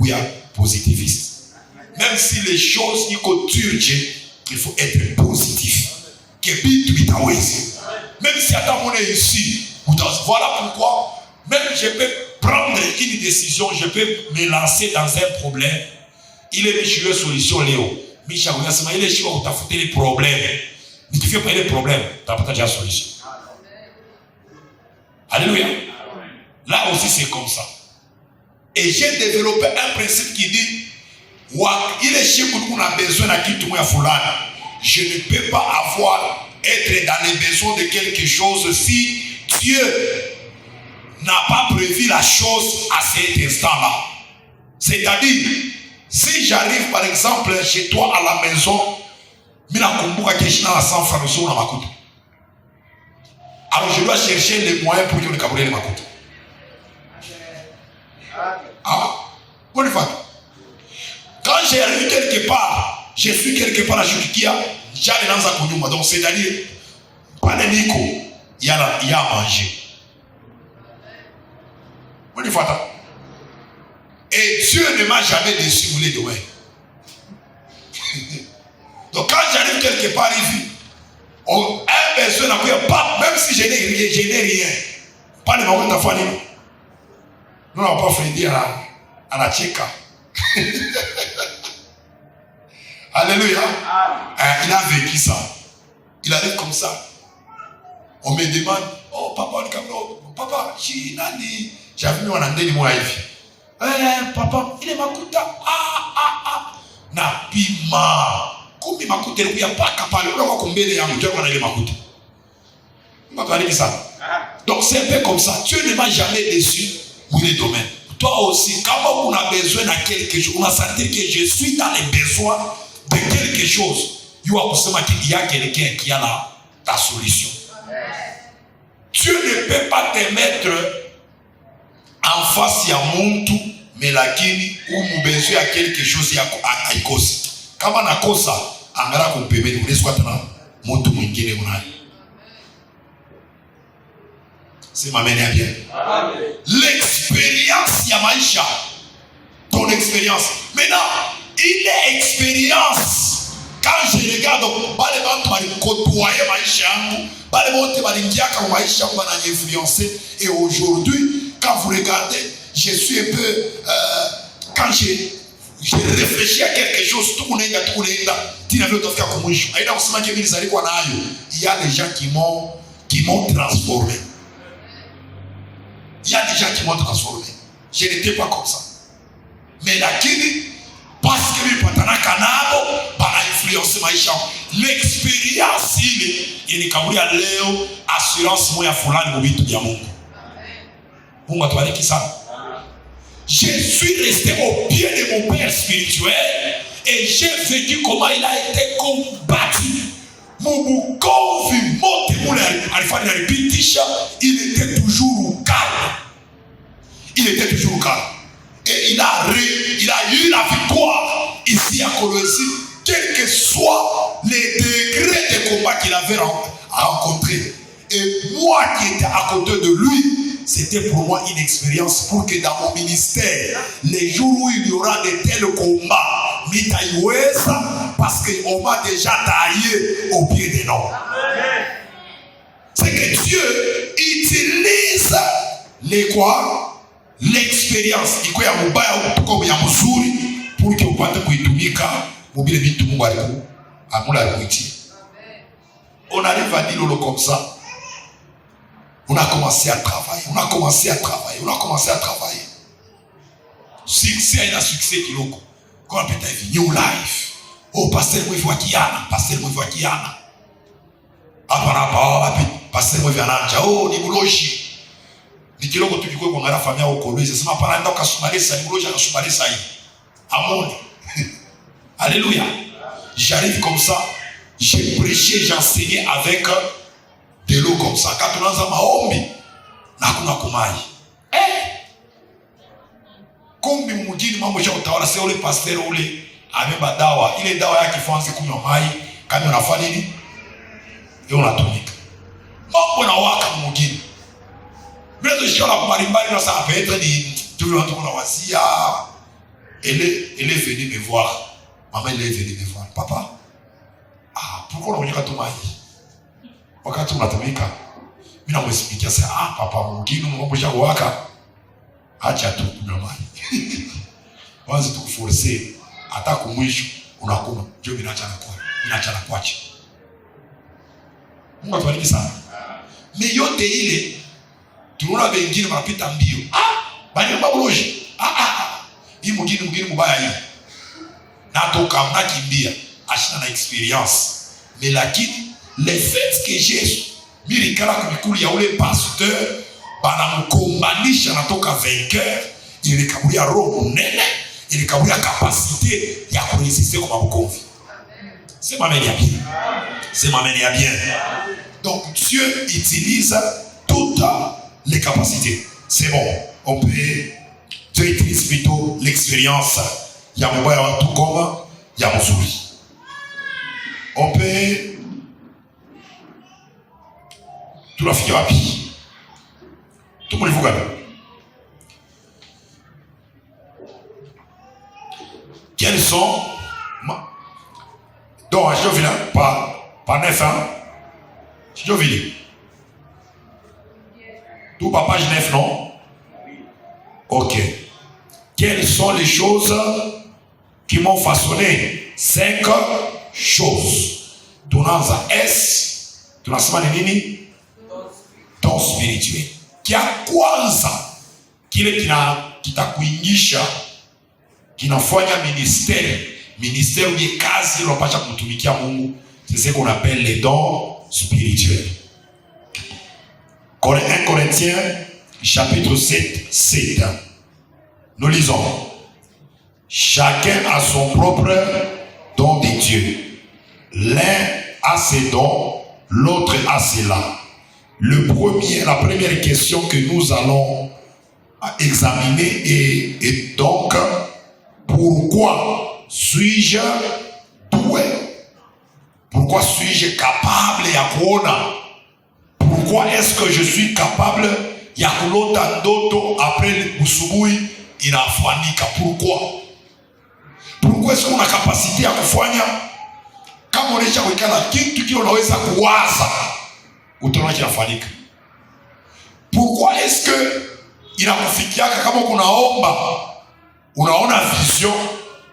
Speaker 1: Qui est positiviste. Même si les choses, il faut être positif. Même si attends on est ici, voilà pourquoi, même je peux prendre une décision, je peux me lancer dans un problème. Il est sur une solution, Léo. Mais il est sur les problèmes. Mais tu fais pas les problèmes, tu n'as pas déjà la solution. Alléluia. Là aussi c'est comme ça. Et j'ai développé un principe qui dit, il est chez nous qu'on a besoin de qui tout le monde. Je ne peux pas être dans les besoins de quelque chose si Dieu n'a pas prévu la chose à cet instant-là. C'est-à-dire, si j'arrive par exemple chez toi à la maison, alors je dois chercher les moyens pour que le Camerounais ne m'écoute. Bonne fois. Quand j'arrive quelque part, je suis quelque part à Chukikia, j'allais dans un konyuma. Donc c'est-à-dire, pas de Nico, il y a à manger. Bonne fois. Et Dieu ne m'a jamais déçu, vous les demain. Donc quand j'arrive quelque part ici, un besoin n'a pas, même si je n'ai rien, pas de moment de famille. Nous n'avons pas fait dire à la Tchèque. Alléluia. Il a vécu ça. Il arrive comme ça. On me demande, oh papa, papa, j'avais mis un andé moi papa, il est makuta. Na pima. Comme il makuta, il n'y a pas capable. On va combien de yango, Dieu il est makuta. Donc c'est un peu comme ça. Dieu ne m'a jamais déçu dans les domaines. Toi aussi, quand on a besoin de quelque chose, on a senti que je suis dans les besoins de quelque chose. Il y a quelqu'un qui a la solution. Dieu ne peut pas te mettre en face ya muntu, mais lakini ou mu besoin à quelque chose ya aikosi. Kama nakosa, angara kumpemeni uneswa tena muntu mwingine unaye. C'est ma mère bien. L'expérience ya maisha. Ton expérience. Maintenant, il est expérience. Quand je regarde, les gens qui côtoyé maisha, les gens qui m'ont influencé. Et aujourd'hui, quand vous regardez, je suis un peu. Quand j'ai réfléchi à quelque chose, tout le monde est là. Il y a des gens qui m'ont transformé. Il y a des gens qui m'ont transformé. Je n'étais pas comme ça. Mais la kini, parce que lui, influencé maisha. L'expérience, il est comme Léo, assurance, moi, fulani, mobitu, diamant. Vous m'avez dit ça. Je suis resté au pied de mon père spirituel Et j'ai vécu comment il a été combattu. Mubukovi mote mule alifanya repitisha, il était toujours calme. Il était toujours calme. Et il a eu la victoire ici à Colombie, quel que soit les degrés de combat qu'il avait rencontré. Et moi qui étais à côté de lui, c'était pour moi une expérience pour que dans mon ministère, les jours où il y aura de tels combats, parce qu'on m'a déjà taillé au pied des noms. C'est que Dieu utilise les quoi? L'expérience. Il y a un mobile comme il y a un mzuri pour que vous puissiez kuitumika mobile bitu Mungu alikuitia. On arrive à dire comme ça. On a commencé à travailler. Succès et un succès qui l'ont. Quand peut-être new life. Oh, pasteur moi voit kiana. Pasteur moi viana. Oh, ni buloshi. Ni kiloko tu diko kwa ngara famia okolo. C'est ça pas nda kasumalesa, ni buloshi akasumalesa hii. Amen. Alléluia. J'arrive comme ça, j'ai prêché, j'enseignais avec de l'eau comme ça. Quand on a maombi, nakuna kumai. Kumbi mujini mambo ya utawala sio ule pastor ule ameba dawa. Ile dawa yake kifanzi kunywa mai, kama unafanya nini? Yeye unatumika. Mambo na waka mujini. Bila tushola kumalimbali na saa petre ni tu watu kuna wasia. Elle est venue me voir. Maman elle est venue me voir. Papa, pourquoi on unataka tumai? Wakati unatumika, mimi namwesikia sasa, papa mwingine mambo ya waka. Acha tu kunywa maji. Waanze tukuforce hata kumwisho unakuma. Ndio mimi naacha na kuacha. Mungu atubariki sana. Mais yote ile tunaona wengine wanapita mbio. Bali mabuloji. Hii mwingine mbaya hii. Na toka mnakimbia ashina na experience. Mais lakini le fait que Jésus mirikala kumikuli ya ule pasteur banamkombanisha natoka vainqueur, ilikabulia roho nene, ilikabulia capacité ya kurésister kwa mabukovi. C'est m'amène à bien. C'est m'amène à bien. Donc Dieu utilise toutes les capacités. C'est bon. On peut Dieu utilise plutôt l'expérience. Il y a mon tout comme il y a mon souris. On peut tout la figure rapide. Tout le monde vous gagne. Quels sont donc je viens pas 9 ans. Je viens. Tout pas page 9 non? Ok. Quelles sont les choses qui m'ont façonné? 5 choses. Tunaanza S. Tunasema ni nini? Don spirituel. Kia kwanza kile kitakuingisha kinafanya ministère ou kazi unapasha kutumikia Mungu, c'est ce qu'on appelle les dons spirituels. 1 Corinthiens chapitre 7. Nous lisons: chacun a son propre don de Dieu. L'un a ses dons, l'autre a cela. La première question que nous allons examiner est donc: pourquoi suis-je doué? Pourquoi suis-je capable ya kuona? Pourquoi est-ce que je suis capable ya kulota ndoto après usubuhi inafanyika? Pourquoi est-ce qu'on a capacité ya kufanya? Kama unaisha kuikala kitu kile unaweza kuwaza utaona kinafanyika. Pourquoi est-ce que inakufikiaka kama kunaomba unaona vision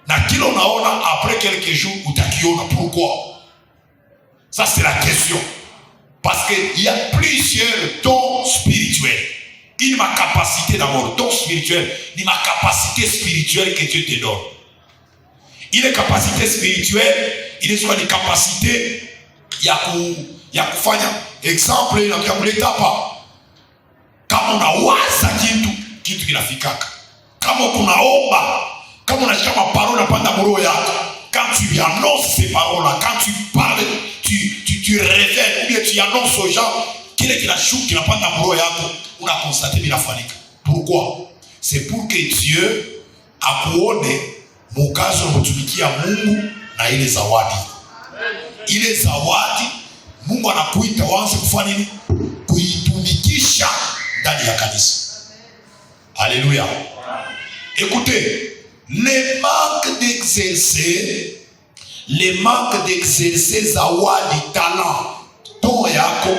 Speaker 1: na kile unaona après quelques jours utakiona? Pourquoi? Ça c'est la question. Parce qu'il y a plusieurs dons spirituels. Il ma capacité d'abord, don spirituel, il ma capacité spirituelle que Dieu te donne. Il est capacité spirituelle, il est soit des capacités ya kufanya exemple na kuleta hapa. Kama unawaza kitu kinafikaka. Kama kunaomba, kama unashika maparole unapanda roho yako, quand tu lui annonces ces paroles-là, quand tu parles, tu révèles, ou bien tu annonces aux gens qu'il est la chou qui n'a pas d'amour, on a constaté qu'il a fallu. Pourquoi? C'est pour que Dieu akuone mukazo kutumikia Mungu na ile zawadi. Ile zawadi Mungu anakuita waanze kufanya nini? Kuitumikisha ndani ya kanisa. Alléluia. Écoutez, le manque d'exercer zawadi, talent, don yako,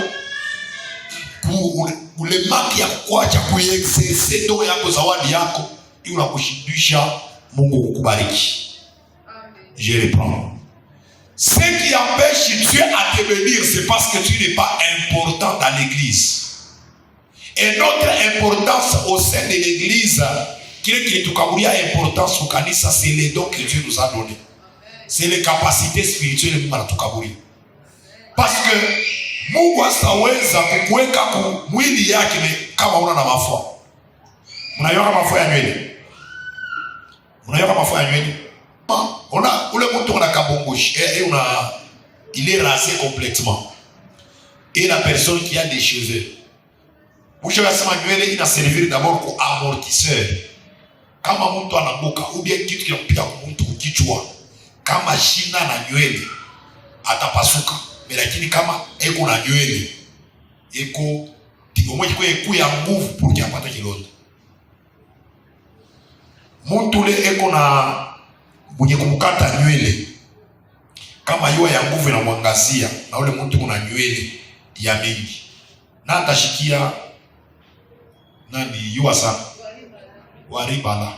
Speaker 1: le manque ya kuacha kuexercer don yako, zawadi yako, ila kushindisha Mungu kukubariki. Je reprends. Ce qui empêche Dieu à te bénir, c'est parce que tu n'es pas important dans l'église. Et notre importance au sein de l'église, qui est importance au kanisa, c'est les dons que Dieu nous a donnés. C'est les capacités spirituelles Mungu anatukaburia. Parce que Mungu asaweza kukuweka mwili yake kama una na mafua. Unayoka mafua ya nywele. Unayoka mafua ya nywele. On ule mtu on a kabongoshi et il est rasé complètement. Et la personne qui a des cheveux. Mwisho yasema nywele ina servir d'abord comme amortisseur. Kama mtu anabuka ou bien kitu kinapiga mtu kichwa, kama shina na nywele atapasuka. Lakini kama eko na nywele eko mmoja kwa eku ya nguvu pour qu'il apate kilonda. Mtu le eko na mwenye kumkata nywele kama yua ya nguvu inamwangazia na ule mtu kuna nywele ya mingi na atashikia nani yua sana waribala.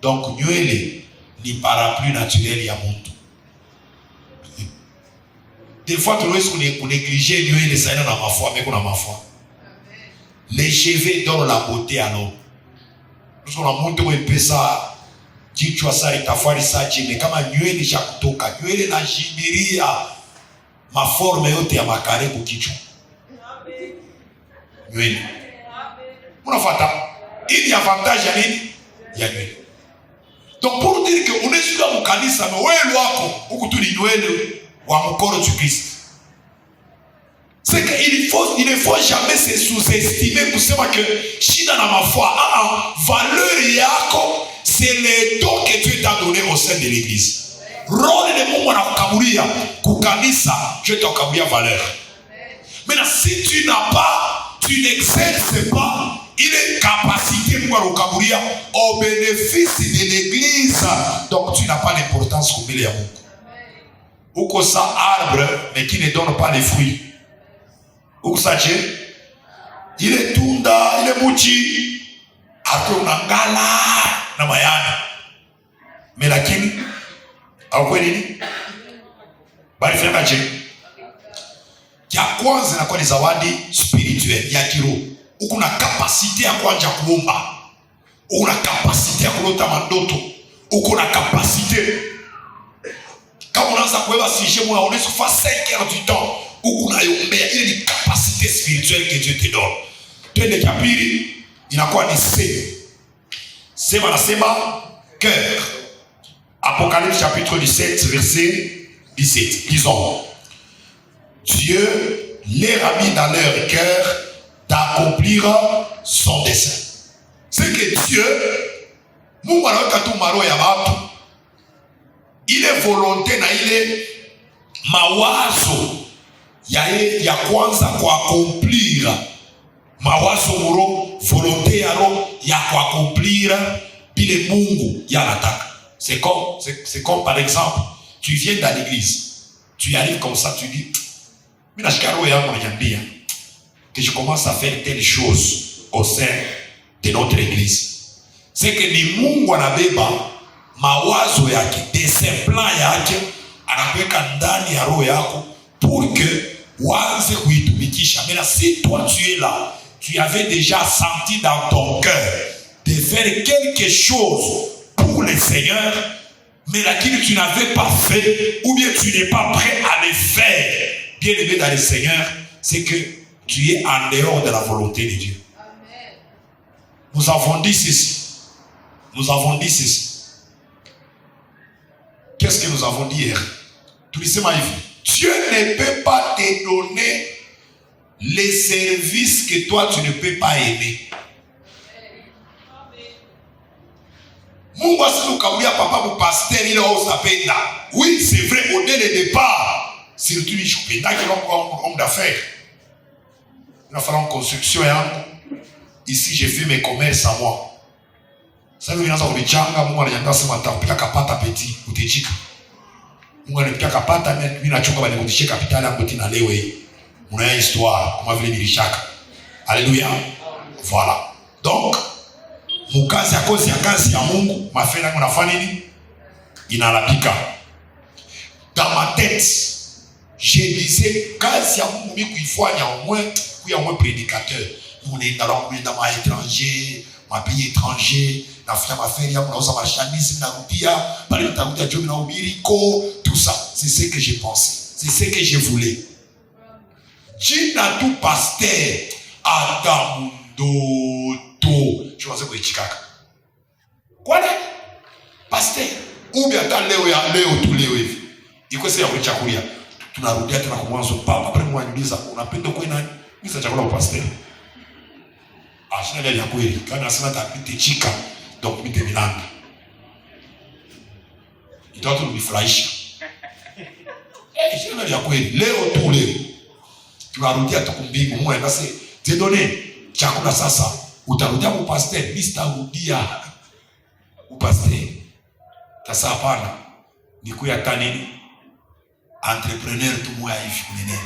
Speaker 1: Donc nywele ni parapluie naturel ya mtu. Des fois tunaweza kunégliger nywele sana na mafua, mais kuna mafua. Les cheveux donnent la beauté à l'homme. Nous sommes mtu mwepesa kichwa saa itafari saa chini kama nywele cha kutoka, nywele na jibiria maforme yote ya makare kukichwa. Nywele. Unafuata? Ili avantage ya nini? Ya nywele. Donc pour dire que on est sur le kanisa mais wewe wako huku tu ni nywele wa mkoro du Christ. C'est qu'il ne faut jamais se sous-estimer kusema que shida na mafua. Valeur yako c'est le don que Dieu t'a donné au sein de l'église. Rôle de Mungu anakukaburia kukanisa, Dieu t'a kaburia valeur. Maintenant si tu n'as pas, tu n'exerces pas une capacité Mungu anakukaburia au bénéfice de l'église, donc tu n'as pas d'importance comme il y a Mungu. Uko sa arbre mais qui ne donne pas les fruits. Uko sa il est tunda, il est muchi, hakuna ngala na mayani. Mais lakini haukwe nini? Bali fanya je? Ya kwanza na kwa ni zawadi spirituel ya kiroho. Uko na capacité ya kuanza kuomba. Uko na capacité ya kulota mandoto. Uko na capacité kama unaanza kuweba sujet mwa unaweza faire 5 heures du temps uko na yombea, ile ni capacité spirituelle que Dieu te donne. Twende cha pili inakuwa ni sema anasema cœur. Apocalypse chapitre 17 verset 17. Disons, Dieu leur a mis dans leur cœur d'accomplir son dessein. C'est que Dieu Mungu anaweka tu maro ya watu ile volonté na ile mawazo ya kwanza kwa accomplir mawazo muro volonté ya roho ya kwa accomplir bile Mungu yanataka. C'est comme par exemple, tu viens dans l'église, tu arrives comme ça, tu dis mina shikaro yangu ananiambia que je commence à faire telle chose au sein de notre église. C'est que ni Mungu anabeba mawazo yake, dessin plan yake anakuweka ndani ya roho yako pour que uanze kuitumikisha. Mais là, si toi tu es là, tu avais déjà senti dans ton cœur de faire quelque chose pour le Seigneur, mais là tu n'avais pas fait, ou bien tu n'es pas prêt à le faire, bien aimé dans le Seigneur, c'est que tu es en dehors de la volonté de Dieu. Amen. Nous avons dit ceci. Que qu'est-ce que nous avons dit hier? Tulisema hivi, Dieu ne peut pas te donner les services que toi tu ne peux pas aimer. Mungu asikukamwambia papa mu pasteur ile usapenda. Oui, c'est vrai au dès le départ. Surtout ni chupenda qui homme d'affaires. Il va falloir une construction yangu. Ici j'ai fait mes commerces à moi. Ça veut dire que ulichanga Mungu ananiambia sema atakupika kapata petit utechika. Mungu ananiambia kapata mimi nachunga bali kutishia kapitali yangu tina leo hii. Una histoire kama vile nilishaka. Alléluia. Voilà. Donc mukazi ya kozi ya kazi ya Mungu mafela yangu nafanya nini? Inalapika. Dans ma tête, je disais kazi ya Mungu mimi kuifanya au moins prédicateur. On est dans ma étranger, ma pays étranger, na fanya mafeli yangu nauza marchandise na rupia, bali nitakuja job na ubiriko, tout ça, c'est ce que j'ai pensé. C'est ce que je voulais. Jina tu pasteur Adamundoto. Je pense que c'est kaka. Quoi là? Pasteur. Ou bien hata leo ya leo tu leo hivi. Iko sasa ya kuchakulia. Tunarudia tena kwa mwanzo papa. Après moi niuliza unapenda kwa nani? Mimi chakula kwa pasteur. Ashina ile ya kweli. Kana sana tapite chika. Donc mite milango. Itato nifurahisha. Ashina ile ya kweli. Leo tu leo. Tunarudia tukumbingu Mungu anasema te donner chakula sasa utarudia kwa pasteur nitarudia kwa pasteur sasa hapana nikuya kanini entrepreneur tu moya hivi kunene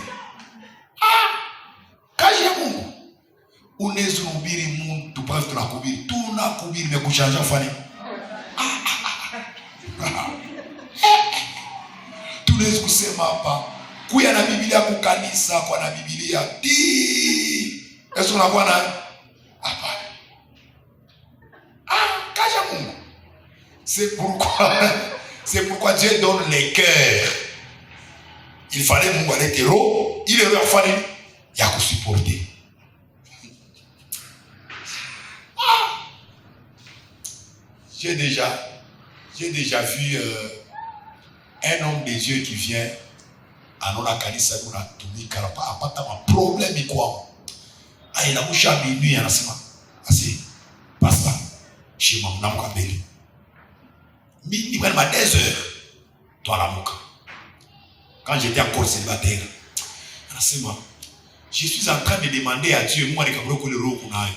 Speaker 1: kazi ya Mungu unaweza kuhubiri Mungu tupate tunakubiri mekushanja fani tunaweza kusema hapa kuya na Biblia kwa kanisa kwa na Biblia Est-ce qu'on a quoi là? Kaja Mungu. C'est pourquoi Dieu donne les cœurs. Il fallait Mungu aller terreau, il est fallait il y a que supporter. J'ai déjà vu un homme de Dieu qui vient anaona kanisa kunatumika apata maproblem kwao. Inamusha minuit anasema asi pastor shima mnamuka mbele. Mimi kwa ma 2 heures twalamuka. Quand j'étais encore célibataire anasema je suis en train de demander à Dieu moi nikabro kule roho kunayo.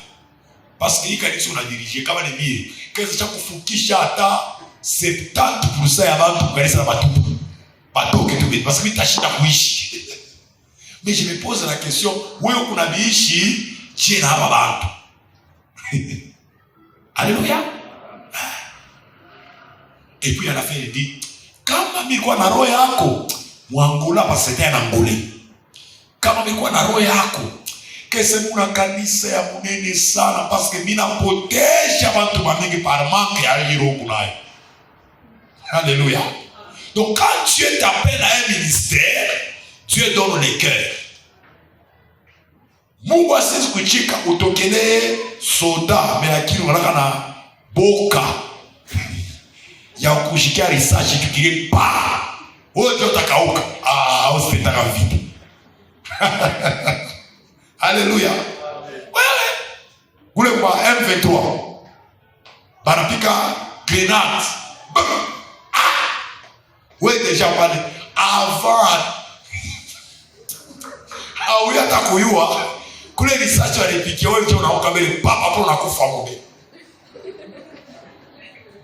Speaker 1: Parce que hii kanisa unadiriger kama ni mimi kazi cha kufukisha hata 70% ya watu kanisa la batupu. Batoke tu parce que tashinda kuishi. Mais je me pose la question, wewe kuna biishi je na hapa bantu? Alléluia. Et puis à la fin il dit kama mimi na roho yako muangola pasete na ngole. Kama mimi na roho yako kese muna kanisa ya munene sana parce que mimi napotesha watu bamingi par manque ya roho kunayo. Alléluia. Donc quand Dieu t'appelle à un ministère, Dieu donne les cœurs. Mungu asisi kuchika utokele soda melakini wanaka na boka ya kushikia risashi tukige pa wote utakauka usitaka vipi. Alléluia. Wewe kule kwa M23 banapika grenade. Ouais déjà parlé avant oui atakuyua kule research alipikia wewe ndio unaoka mbele papa hapo unakufa mbe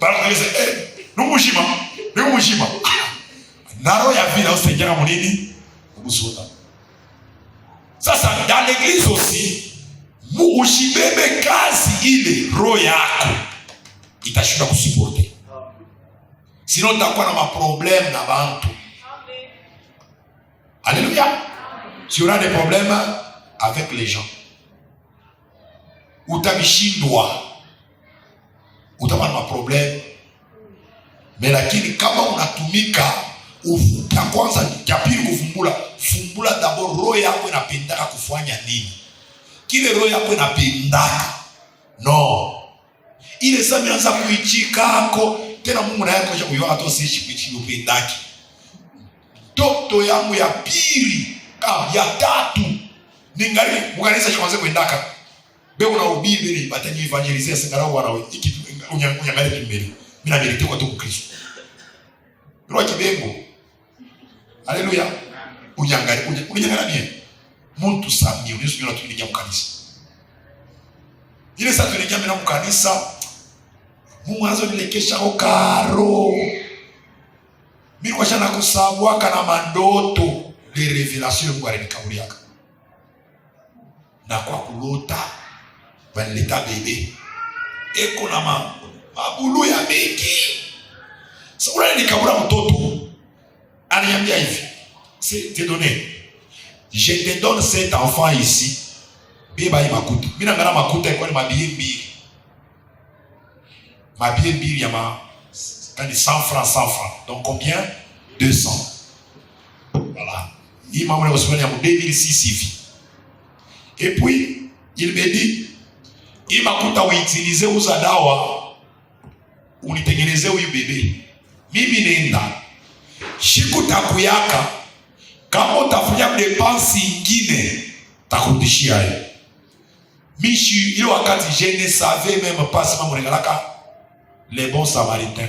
Speaker 1: bado kile numushima naro ya vile usengera munini kubusuta. Sasa dans l'église aussi ushibebe kazi ile roho yako itashinda kusuporter. Sinon t'as na problème na bantu. Alléluia. Tu auras des problèmes avec les gens. Utabishindwa. Utapata problème. Mais lakini kama unatumika ya kwanza ya pili kufumbula d'abord roho yako inapendaka kufanya nini? Kile roho yako inapendaka. No. Ile sasa inaanza kuichika tena Mungu naye akosha kuiwaka to siishi kwichi upendaki. Toto yangu ya pili ya tatu ningali mukanisa chikwanze kwendaka beo na ubiri bili batanyi evangelize singara wana iki unyangale kimbele mina merite kwa tuku Kristo roho kibengo. Haleluya. Unyangala nie muntu sami unesu yona tuningia mukanisa ile sasa tuningia mina mukanisa Mungu anazo nilekesha okaro mimi kwa shana kusabwaka na mandoto le revelation Mungu alinikabuliaka na kwa kulota banileta bebe eko na mabulu ya mingi. Sasa unanikabula mtoto ananiambia hivi, c'est te donner, je te donne cet enfant ici beba makuta mimi ngana makuta iko ni mabie mbili ya quand 100 francs donc combien 200. Voilà, il m'a envoyé au soir en 2006 hivi. Et puis il me dit il makuta uitilize uza dawa unitengenezee huyu bebe. Mimi nenda shikutakuyaka kama utafanya depense ingine takurudishia yeye. Mishi ile wakati je ne savais même pas si maman regalaka les bons samaritains.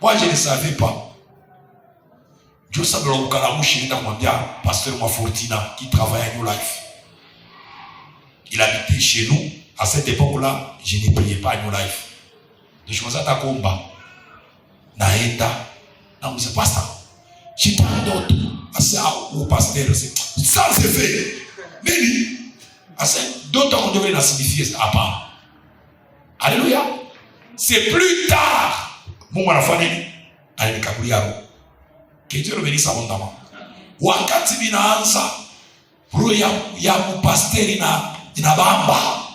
Speaker 1: Moi je ne savais pas. Je savais le kalamushi nenda kumwambia pasteur Mwafortina qui travaille à New Life. Il habitait chez nous à cette époque-là, je ne priais pas à New Life. Donc je me suis takomba naenda na mzee pastor chitando asa au pasteur ça c'est fait nini asa d'autres on devrait la signifier hapa. Alléluia. C'est plus tard Mungu anafanya nini alinikabulia roho que Dieu le bénisse abondamment. Wakati binaanza roho ya mpasteri na inabamba,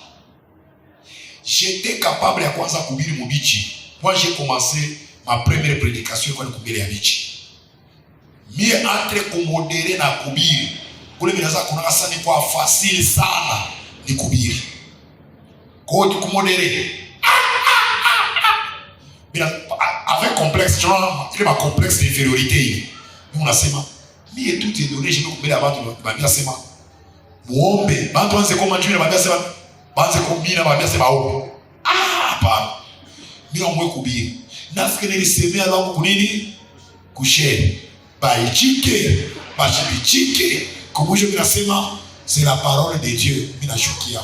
Speaker 1: j'étais capable ya kwanza kuhubiri mubichi. Moi j'ai commencé ma première prédication kwa kuhubiri ya bichi. Mie entre kumodere na kuhubiri kule binaanza kuna sana kwa facile sana ni kuhubiri. Kwa hiyo kumodere bila avec complexe, il ma complexe d'infériorité. Nous nasema mie tout est donné, je vais kuhubiri abantu babia sema muombe bantu wanze koma njini babia sema banze kumbina babia sema ombe. Hapana. Mimi omwe kubiri. Nafikiri nilisemea langu kunini? Kushare. Baichike, bachibichike. Kumwisho mimi nasema c'est la parole de Dieu. Mimi nashukia.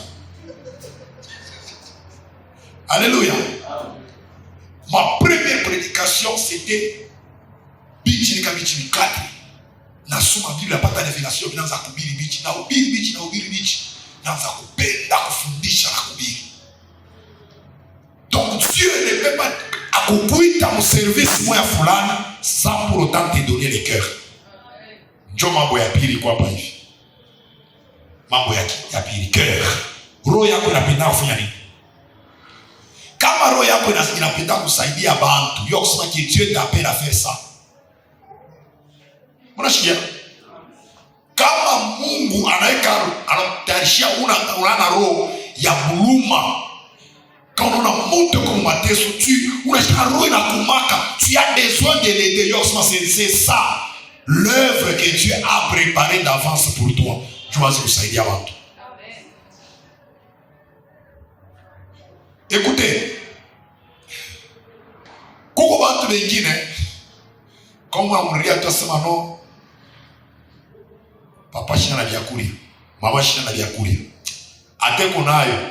Speaker 1: Alléluia. Ma première prédication c'était bichi nikabichi 4. Nasoma Biblia pata revelation inaanza kuhubiri bichi na ubiri bichi naanza kupenda kufundisha na kuhubiri. Donc Dieu ne peut pas akukuita mu service moya fulani sans pour autant te donner le cœur. Ndio mambo ya pili kwa hapa hivi. Mambo ya pili cœur. Roho yako inapenda kufanya nini? Kama roho yako inapenda kusaidia bantu, yo kusema que Dieu t'appelle à faire ça. Unasikia? Kama Mungu anatayarishia una roho ya buluma. Quand on a monté comme mateso, unasikia roho inakumaka, tu as besoin de l'aider. C'est ça l'œuvre que Dieu a préparée d'avance pour toi. Tu vas kusaidia watu. Écoutez, kuko bantu wengine kama unamria tutasema no papa shina na vyakula, mama shina na vyakula, ateko nayo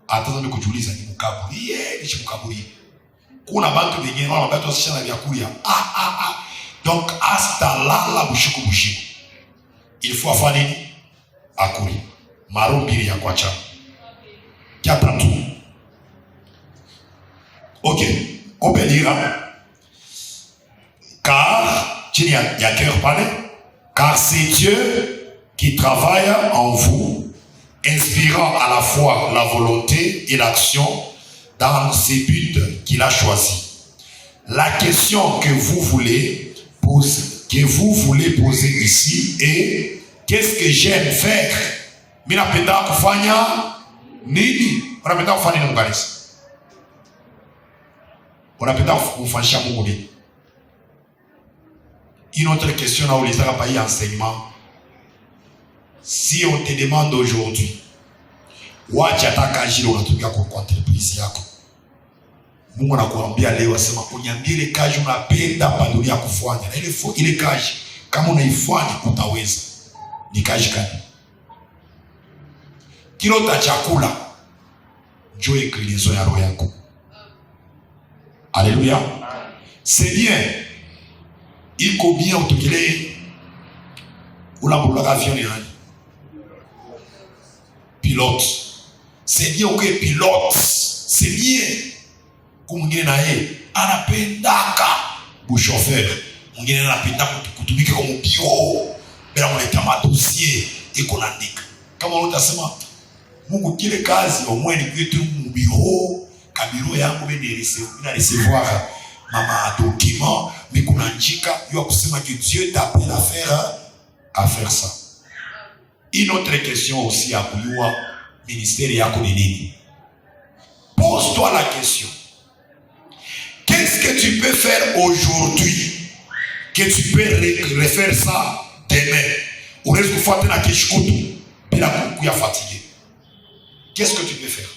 Speaker 1: ataanza kujiuliza ni mkaburie ni mkaburie. Kuna bantu wengine wala bantu shina na vyakula donc hasta lala bushiku il faut afanye nini? Akuli maro mbili ya kwacha kia tatu. Ok, on peut dire car chini ya cœur pale, car c'est Dieu qui travaille en vous, inspirant à la fois la volonté et l'action dans ces buts qu'il a choisis. La question que vous voulez poser ici est: qu'est-ce que j'aime faire? Mina penda kufanya nini? Unapenda kufanya nini mkanisa? On a peut-être kufanyisha Mungu nini? Une autre question là où les gens pas enseignement. Si on te demande aujourd'hui, wacha taka ajili unatumia kwa entreprise yako. Mungu anakuambia leo asema uniambie ile kazi unapenda hapa dunia kufanya. Na ile kazi kama unaifanya utaweza. Ni kazi gani? Kilo ta chakula njoo inclinaison ya roho yako. Alléluia. C'est bien. Iko bien utokelee unapolaka avion ni nani? Pilote. C'est bien uke pilote. C'est bien. Kumwingine na yeye anapendaka kuchauffeur. Mwingine anapenda kutumika kama bio. Bila mleta madossier iko naandika. Kama unatasema Mungu kile kazi au mwe ni kwetu mbiro kabiro yangu mimi na recevoir mama document mais kuna njika yo kusema que Dieu t'appelle à faire ça. Une autre question aussi à kujua ministère yako ni nini? Pose-toi la question. Qu'est-ce que tu peux faire aujourd'hui que tu peux refaire ça demain? Unaweza kufuata na keshukutu bila kuya fatigué. Qu'est-ce que tu peux faire?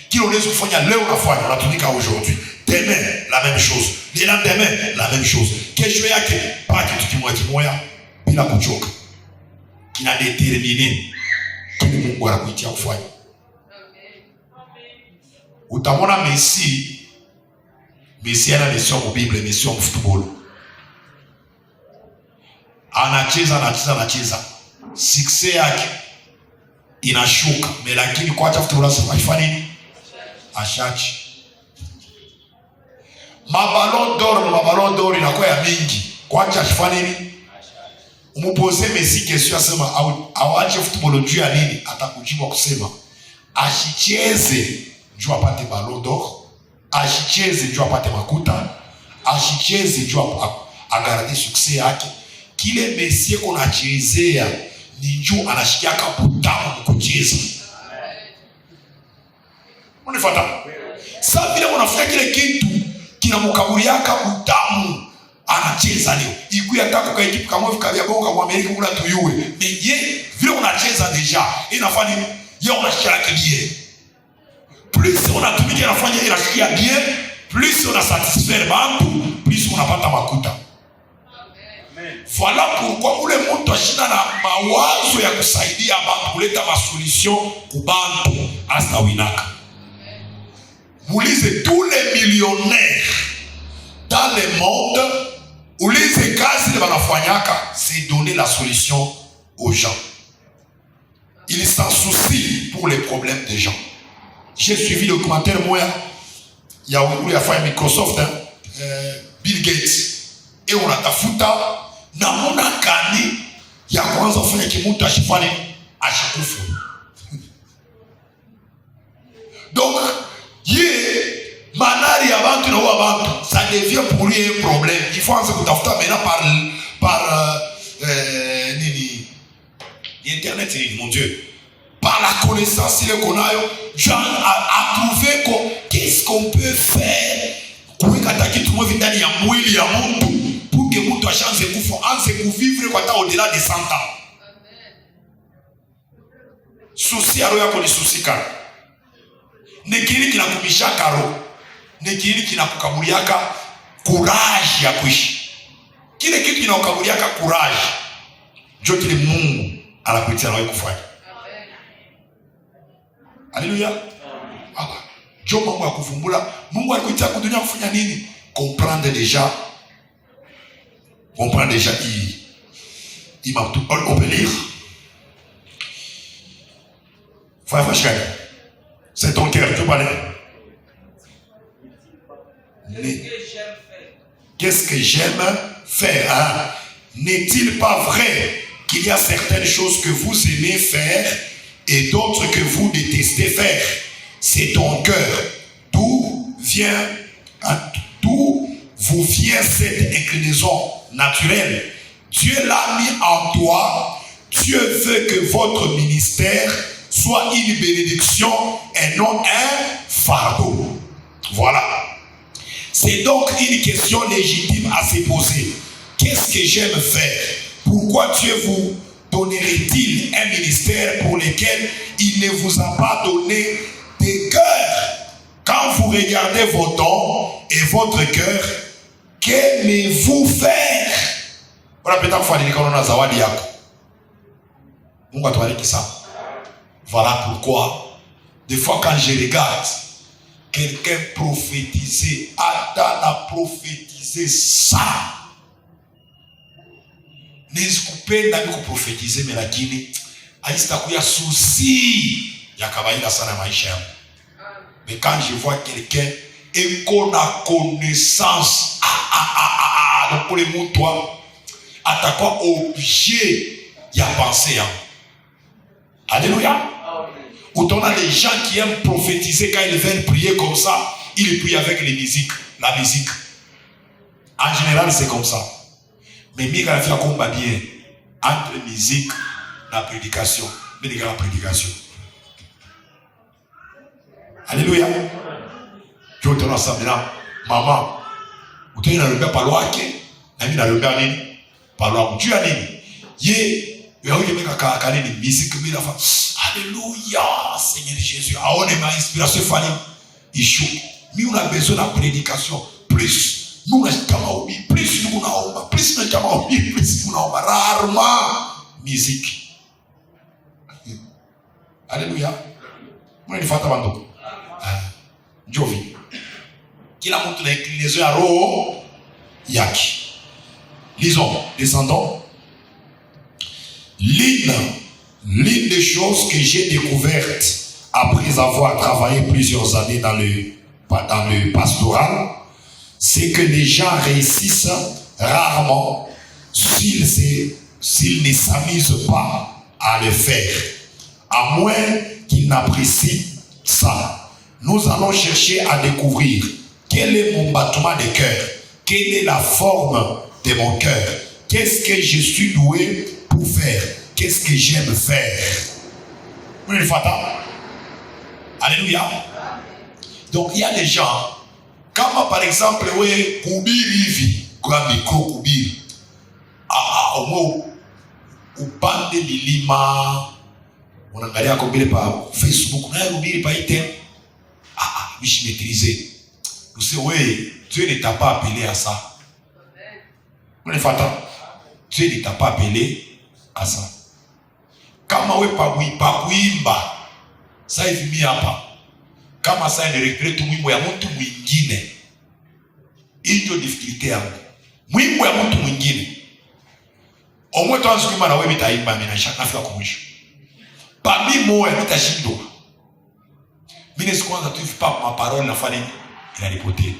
Speaker 1: Qui unaweza kufanya leo unafanya unatumika aujourd'hui. Demain la même chose. Le lendemain la même chose. Kesho yake pas kitu kimoja bila kuchoka. Kina determiner kile Mungu anakuitia kufanya. Utamona Messi ana mission kwa Biblia, mission kwa football. Anacheza. Success yake inashuka, lakini kwa hata football asifanye nini? Ashachi. Maballon d'or inakuwa ya mingi. Kwa hata asifanye nini? Umupose Messi question asema awache football juu ya nini? Atakujibu kusema ashicheze juu apate ballon d'or, ashicheze juu apate makuta, ashicheze juu agarde success yake. Kile Messi kuna chezea ni juu anashikiaka butamu kucheza. Unifuata? Sasa vile unafanya kile kitu kinamkaburiaka butamu anacheza leo. Ikuya taka kwa ekipu kama hivi kabia bonga kwa Amerika kuna tuyue. Mais vile unacheza deja inafanya yeye unashikia kidie. Plus unatumika nafanya inashikia bien, plus una satisfaire bantu, plus unapata makuta. Voilà pourquoi ule mtu ashina na mawazo ya kusaidia bantu kuleta masolution kubantu hasta winaka. Ulize tous les millionnaires dans le monde, ulize kazi le banafanyaka, c'est donner la solution aux gens. Ils s'en soucient pour les problèmes des gens. J'ai suivi le documentaire moi, il y a fait Microsoft, Bill Gates, et on a tafuta na mona kani ya kwanza kufanya kimuta ashifani ashikufu. Donc manari ya bantu na wa bantu, ça devient pour lui un problème. Il faut ensemble tafuta maintenant par internet, mon Dieu. Par la connaissance qu'on a, Jean a trouvé qu'est-ce qu'on peut faire pour que Moutou a chance de vivre au-delà de 100 ans. Souci à roya koni souci karo. Nekili kina kubisha karo. Nekili kina kukaburiaka courage ya kuishi. Kile kitu kina kukaburiaka courage. Jo kile Mungu anakuitia na wewe kufanya. Alléluia. Voilà. Jo Mungu akufumbula. Mungu alikuitia kudunia kufanya nini? Comprendre déjà il m'a tout. On peut lire. C'est ton cœur, tu parles. Qu'est-ce que j'aime faire? Hein? N'est-il pas vrai qu'il y a certaines choses que vous aimez faire et d'autres que vous détestez faire? C'est ton cœur. D'où vous vient cette inclinaison naturelle? Dieu l'a mis en toi. Dieu veut que votre ministère soit une bénédiction et non un fardeau. Voilà. C'est donc une question légitime à se poser. Qu'est-ce que j'aime faire? Pourquoi Dieu vous donnerait-il un ministère pour lequel il ne vous a pas donné de cœur? Quand vous regardez vos dons et votre cœur, qu'aimez-vous faire? Voilà pourquoi, des fois quand je regarde, quelqu'un prophétiser, Adam a prophétisé ça. Nizikupenda ni kuprophétiser mais lakini haisitakuya souci ya kawaida sana maisha yangu. Mais quand je vois quelqu'un et qu'on a connaissance donc pour les mots toi atakuwa obligé ya penser yangu. Alléluia. Utaona les gens qui aiment prophétiser quand ils viennent prier comme ça, ils prient avec les musiques, la musique. En général c'est comme ça. Mais il y a un combat bien entre musique et la prédication. Mais il y a la prédication. Alléluia. Tu es ensemble là. Maman, tu es dans le père Paloa qui est dans le père Nini. Paloa, tu as Nini. Yé, il y a une musique. Alléluia, Seigneur Jésus. Ah, on est ma inspiration, Fanny. Il chaud. Mais on a besoin de la prédication plus. Nous n'avons plus nous n'avons plus nous n'avons plus nous n'avons rarement musique. Alléluia. Moi il faut attendre. Jovi. Qui la montre l'inclinaison à roho yaki. Lisons, descendons. L'une des choses que j'ai découvertes après avoir travaillé plusieurs années dans le pastoral, c'est que les gens réussissent rarement s'ils ne s'amusent pas à le faire, à moins qu'ils n'apprécient ça. Nous allons chercher à découvrir quel est mon battement de cœur, quelle est la forme de mon cœur, qu'est-ce que je suis doué pour faire, qu'est-ce que j'aime faire. Oui, le fata. Alléluia. Donc il y a des gens. Kama par exemple we kubiri hivi kwa micro kubiri upande milima unaangalia kwa mbele pa Facebook na kubiri pa item bishi maîtriser vous savez ouais Dieu ne t'a pas appelé à ça. Vous faites Dieu ne t'a pas appelé à ça. Kama we pa kuimba sasa hivi mimi hapa kama sasa niregrete mwimbo ya mtu mwingine, hiyo difficulty yangu. Mwimbo ya mtu mwingine omwe tuanze kuimba na wewe nitaimba mimi na shaka nafika kwa mwisho pambi moyo nitashindwa mimi sikwanza tu hivi pa ma parole na fani inanipotea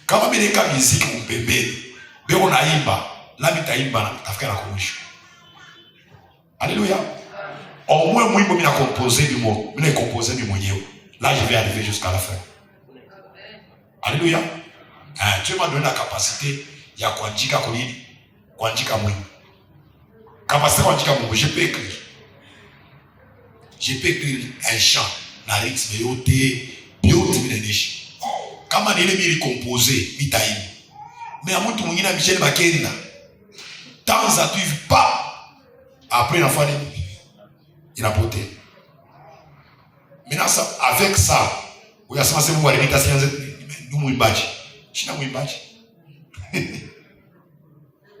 Speaker 1: kama mimi nika muziki mpembeni bego naimba la nitaimba na tafika kwa mwisho. Alléluia. Omwe mwimbo mimi na composer mimi na composer mimi mwenyewe. Là, je vais arriver jusqu'à la fin. Alléluia. Dieu m'a donné la capacité il y a kuandika konini, kuandika mwimbo. Capacité kuandika mwimbo, je peux écrire. Je peux écrire un chant, na rythme yote, yote minenishi. Kama nile mili composer, mitaimi. Mais à mtu mwingine Michel Bakenda. Temps à suivre pas. Après la fin il a poté. Maintenant, avec ça, vous avez commencé à voir les imitations de Mouimbaji. Je suis Mouimbaji.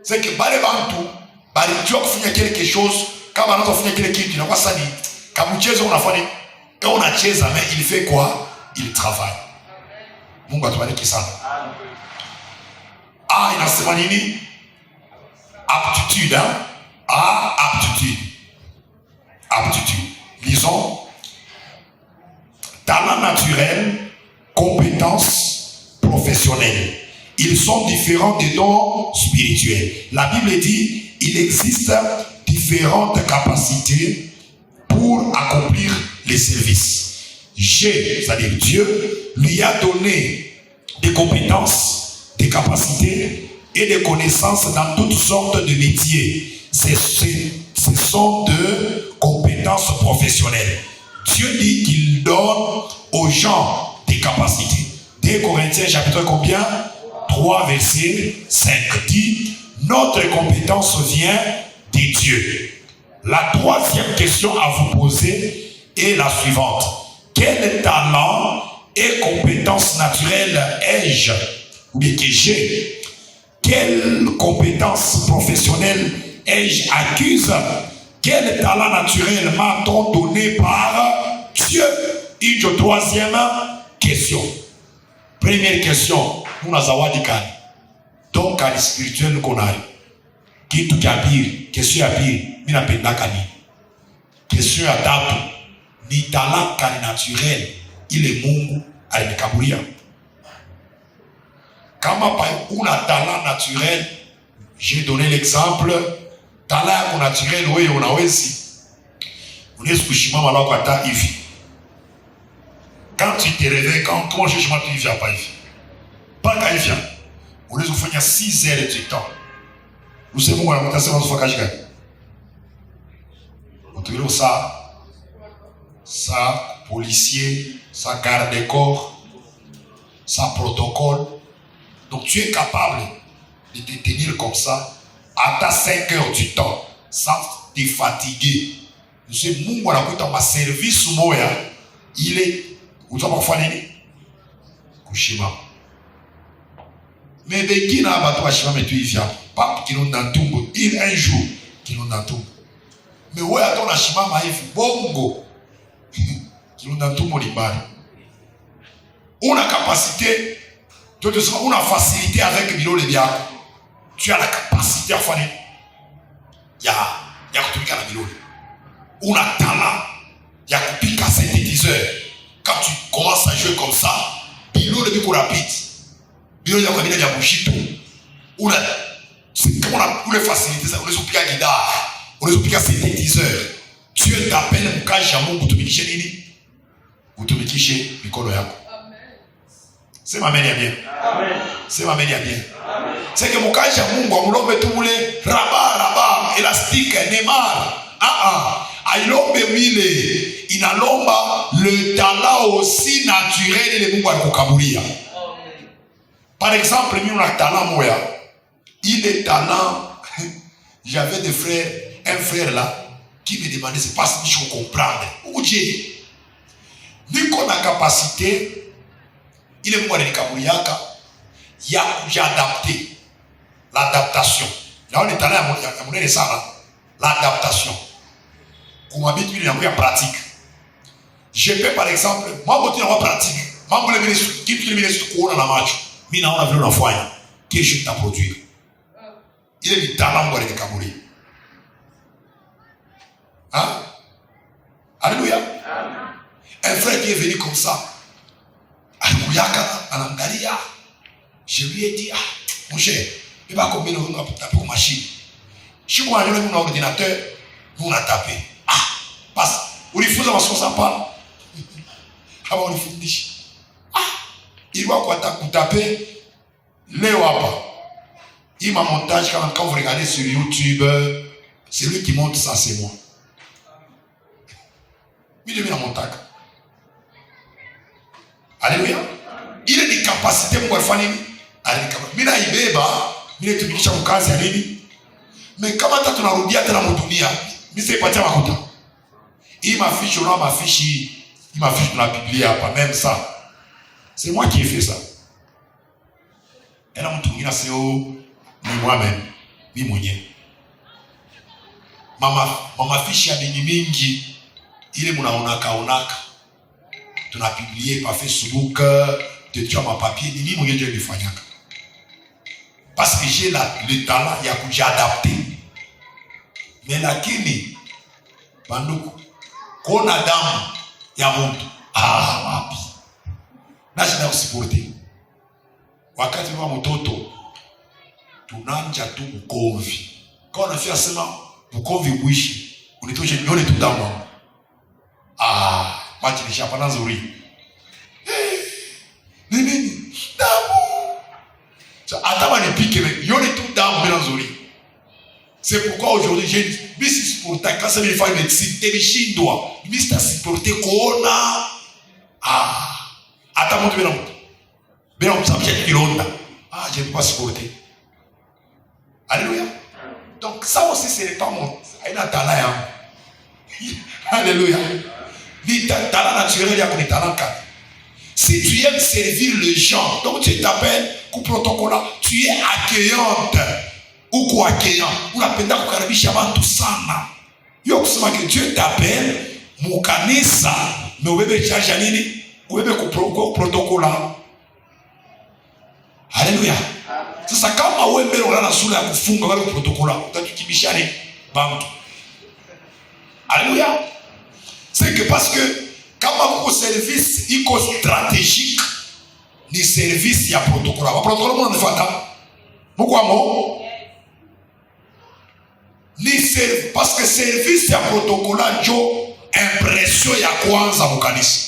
Speaker 1: C'est que Bale Bantu, Bale Diok finit quelque chose, quand on a fini quelque chose, on a ça dit, quand on chèze, on a fait, et on a chèze, mais il fait quoi? Il travaille. Mon gars, tu vas dire qui ça? Ah, il a ce manini, aptitude, hein? Ah, aptitude. Aptitude. Lisons. Talent naturel, compétences professionnelles. Ils sont différents des dons spirituels. La Bible dit il existe différentes capacités pour accomplir les services. C'est-à-dire Dieu lui a donné des compétences, des capacités et des connaissances dans toutes sortes de métiers. Ce sont de compétences professionnelles. Dieu dit qu'il donne aux gens des capacités. 2 Corinthiens chapitre combien? 3, verset 5 dit, notre compétence vient de Dieu. La troisième question à vous poser est la suivante. Quel talent et compétence naturelle ai-je ou bien que j'ai? Quelle compétence professionnelle ai-je acquise? Quel talent naturel m'a-t-on donné par Dieu? Une troisième question. Première question. Nous zawadi kani. Donc kani spirituel qu'on a. Kitu kia pili, question ya pili, mimi napenda kani. Question ya tatu, ni talent kani naturel ile Mungu alinikaburia. Kama una talent naturel, j'ai donné l'exemple, talent naturel wewe unawezi. Unaweza kushimama lako hata hivi. Quand tu te réveilles, comment je chante, tu ne viens pas ici. Pas quand il vient. On les fait 6 heures du temps. Nous savons qu'on a monté ça dans ce focage. On te dit ça, policier, ça garde-corps, ça protocole. Donc tu es capable de te tenir comme ça à 5 heures du temps sans te fatiguer. Nous savons qu'on a monté dans ma service moya, il est. Vous avez parfois dit Kushima. Mais de qui n'a pas toi Shima mais tu y viens pas qui nous dans tout il un jour qui nous dans tout. Mais ouais attends la Shima maïf bongo qui nous dans tout mon libari. On a capacité de te on a facilité avec Milo le bien. Tu as la capacité à faire ya kutumika na Milo. On a talent ya kupika synthétiseur. Quand tu commences à jouer comme ça, bilo le bico rapide, bilo ya kabila ya bushito, c'est comme on a facilité ça, on les oublie à guitare, on les oublie à synthétiseur. Dieu t'appelle mkaji ya Mungu tumikishe nini? Utumikishe mikono yako. C'est ma mère bien. Amen. C'est ma mère bien. Amen. C'est que mkaji ya Mungu amulombe tumule raba élastique Neymar. Ailombe mile inalomba le talent aussi naturel et le Mungu alikukaburia. Par exemple, mimi una talent moya. Il est talent. J'avais des frères, un frère là qui me demandait c'est pas si je comprends. Où Dieu niko na capacité ile Mungu alikaburiaka ya kujadapter. L'adaptation. Là on est talent ya monene sana. L'adaptation. Comme habite il y a une pratique. Je peux par exemple, moi je suis pratique. Moi je suis ministre qui est la match. Mais on a vu une fois qui est juste à produire. Il est le talent pour les Kaboulé. Hein? Alléluia. Un frère qui est venu comme ça. Je lui ai dit, mon cher, il va combien de temps taper une machine. Si vous avez un ordinateur, vous l'avez tapé. Parce que vous faites ça pas. Avant vous faites il va quoi taper les wapa. Il m'a montage quand vous regardez sur YouTube, c'est lui qui monte ça, c'est moi. Il devient un montage. Alléluia. Il a des capacités pour faire nini. Mina ibeba, mina tumikisha mkazi ya nini. Mais kama tatu narudia tena mudunia, mimi sipatia makuta. Il m'affiche, on m'affiche, il m'affiche dans la Bible hapa, même ça. C'est moi qui ai fait ça. Et là, mon tournoi, c'est ni moi-même, ni mwenye. Mama fiche ya mingi, il est onaka. Tu n'as publié par Facebook, tu as ma papier, ni mwenye Dieu le fanyaka. Parce que j'ai le talent, il y a que j'ai adapté. Mais la kini, banduku, kona damu ya mtu wapi nashinda kusiporti wakati wa mtoto tunanja tu ukomvi kwa unafia sema ukomvi kuishi unitoshe nione tu damu maji ni shapa nzuri nini damu ataba nipike nione tu damu bila nzuri. C'est pourquoi aujourd'hui j'ai dit, mais si c'est pour ta quand il faut médecine, et les doit, mais c'est à supporter qu'on a. Attends, mon Dieu, ça me fait qu'il je ne peux pas supporter. Alléluia. Donc ça aussi, ce n'est pas mon talent. Alléluia. Ni talent naturel, il y a des talents. Si tu aimes servir les gens, donc tu t'appelles pour protocole, tu es accueillante ou quoi accueillant. Ou la peine d'akarabisha bantu sana. Yo kusema que Dieu t'appelle mukanisa, mais ubebe charge nini? Ubebe ku protocole. Alléluia. Sasa kama wewe mbele unalala sura ya kufunga wale protocole, utatukibishane bantu. Alléluia. C'est que parce que kama kuko service iko stratégique ni service ya protocole. Ba protocole mwana nifata. Muko amo? Ni service parce que service ya protocole njo impression ya kwanza mukanisa.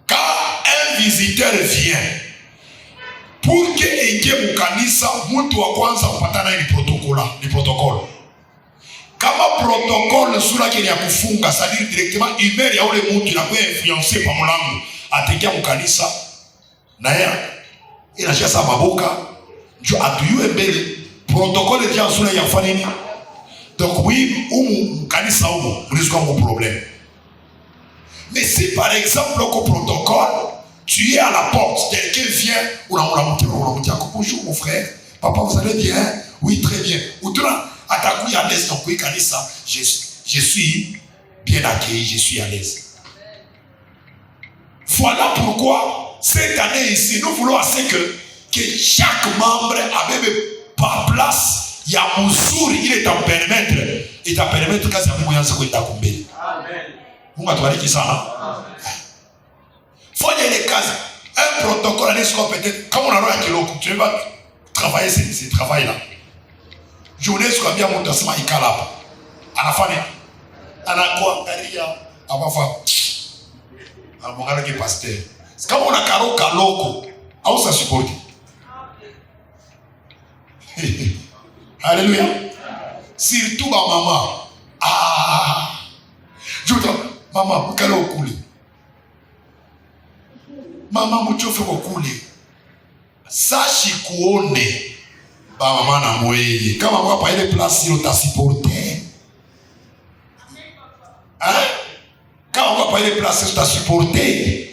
Speaker 1: Quand un visiteur vient, pour que ingie mukanisa, mtu wa kwanza kupatana ni protocole. Kama protocole sura yake ya kufunga, c'est-à-dire directement email ya ule mtu inakuwa influencer pa mlango, ataingia mukanisa na yeye inashasa maboka njo atuyue mbele protocole ya sura ya kufanya nini. Donc oui, mukanisa huko mlizo kwa problème. Mais si par exemple au protocole, tu es à la porte, quelqu'un vient, bonjour mon frère, papa vous allez bien? Oui, très bien. Ou tu as attaqué à l'aise, donc oui, Kanissa, je suis bien accueilli, je suis à l'aise. Voilà pourquoi cette année ici, nous voulons assez que chaque membre a même par place, il y a un sourd, il est à permettre que ça vous yance kwenda kumbele. Amen. Mungu atubariki sana. Fanya ile kazi. Un protocole n'est pas peut-être comme on a roya kiloko, tu vas travailler ce travail là. Journée soit bien mon tasma ikala hapa. Anafanya anakuangalia abafa. Anamwangalia ki pasteur. Kama una karoka loko au sa support. Alléluia. Surtout ba mama. Juta mama mkalo kule. Mama mchofe kule. Sashi kuone ba mama na mweye. Kama hapa ile place ile utasuporter. Kama hapa ile place utasuporter.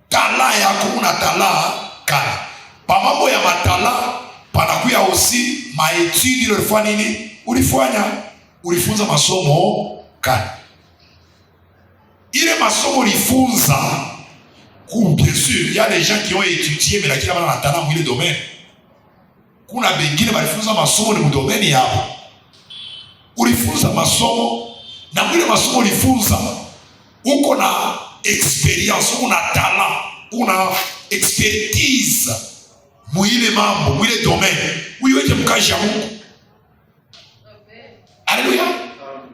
Speaker 1: Tala yako una tala kana. Pa mambo ya matala panakuya aussi maetudi ile ulifanya nini? Ulifunza masomo kana. Ile masomo ulifunza bien sûr, il y a des gens qui ont étudié mais lakini wana talent dans le domaine. Kuna bengine balifunza masomo ni domaine yao. Ulifunza masomo na mwile masomo ulifunza uko na experience, uko na talent, una expertise mwile mambo, mwile domaine. Uiweke mkaji ya Mungu. Alléluia.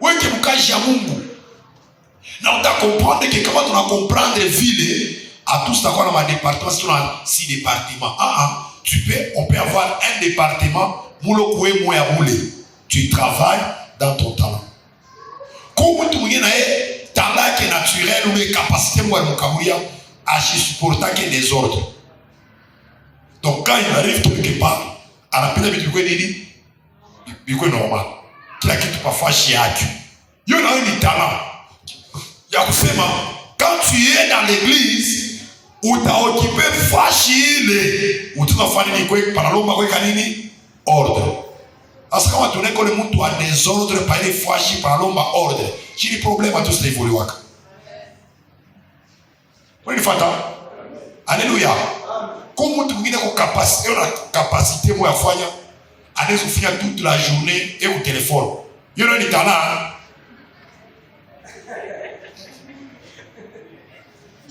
Speaker 1: Weke mkaji ya Mungu. Na on t'a comprendre que comment on a comprendre ville à tous d'accord dans ma département si on a 6 départements. On peut avoir un département moulo koué moya boule. Tu travailles dans ton talent. Comme tu m'y n'as talent qui est naturel ou les capacités moi mon kabouya agir supportant que des ordres. Donc quand il arrive quelque part, à la peine de quoi dit, du quoi normal. Qui a quitté parfois chez Aki. Il y a un talent. Yakusema, quand tu es dans l'église, où tu as occupé facile, où tu as fait des paraloma, ordre. Parce que quand tu es le monde, tu as des ordres, par les facile, paraloma, ordre. J'ai des problèmes à tous les volets. Vous voyez, alléluia. Comment tu as la capacité, moi, à faire, à souffrir toute la journée et au téléphone. Il y a un talent.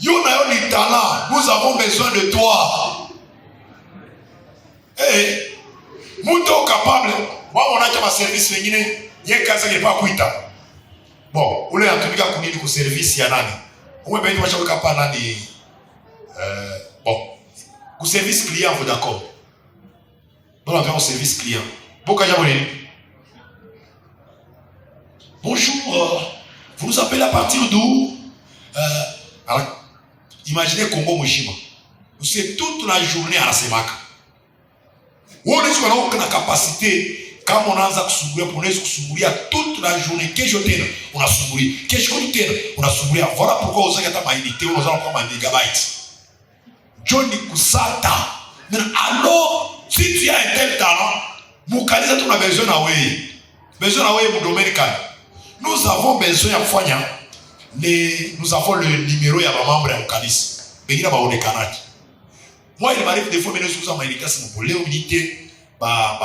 Speaker 1: Yona talent, nous avons besoin de toi. Muto capable, moi on a déjà service wengine, yeye kaza ile pa kuita. Bon, ule anatumika kunini ku service ya nani? Wewe bado unachaka hapa nani? Bon, ku service client vous d'accord. Bon, on a service client. Pourquoi j'abonne? Bonjour, vous nous appelez à partir d'où? Alors, imaginez Congo Moshima. Vous savez toute la journée à la Semaka. Wewe unaweza kuwa na capacité kama unaanza kusumbulia, unaweza kusumbulia toute la journée, kesho tena unasumbulia, kesho tena unasumbulia. Voilà pourquoi on sait que ta maïnité on a comme un mégabyte. Johnny kusata. Mais alors si tu as un tel talent, mukanisa tuna besoin na wewe. Besoin na wewe mu domaine kani. Nous avons besoin ya kufanya nous avons le numéro ya membre ya kanisa. Bengine baonekanaki. Moi il m'arrive des fois mais nous sommes américains c'est mon leo unité ba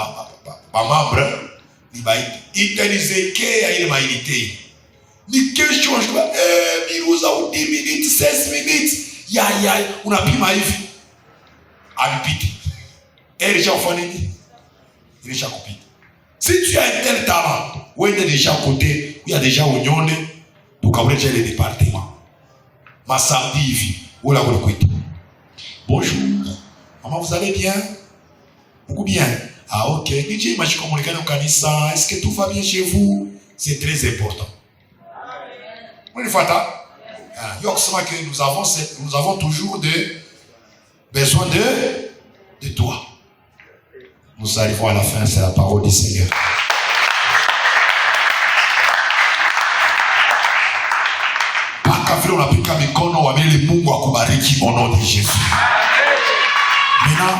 Speaker 1: membre ni ba italiser ke ya ile mailité. Ni question je vois biruza ou 10 minutes 16 minutes ya unapima hivi alipite. Et les gens font nini? Les gens copient. Si tu as un tel talent, où est déjà à côté, il y a déjà au Nyonde, pour qu'après j'ai les départements. Ma samedi, où la vous le bonjour. Maman, vous allez bien? Beaucoup bien. Ah, ok. Est-ce que tout va bien chez vous? C'est très important. Oui, nous avons toujours besoin de toi. Nous arrivons à la fin, c'est la parole du Seigneur. On applique mikono wamele Mungu akubariki au nom de Jésus. Maintenant,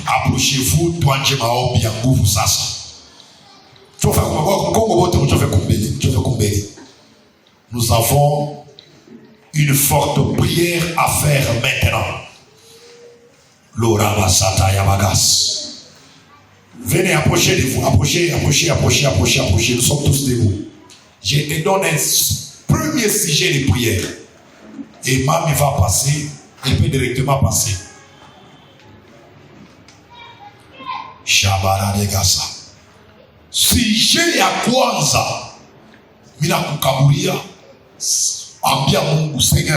Speaker 1: approchez-vous, tuanje maombi ya nguvu sasa. Nous avons une forte prière à faire maintenant. L'orama sata yamagas. Venez approcher de vous, approchez. Nous sommes tous debout. Je te donne un premier sujet de prière. Et Mami va passer, elle peut directement passer. Shabara de Gasa. Sujet ya kwanza, mina kukaburia, ambia Mungu Seigneur.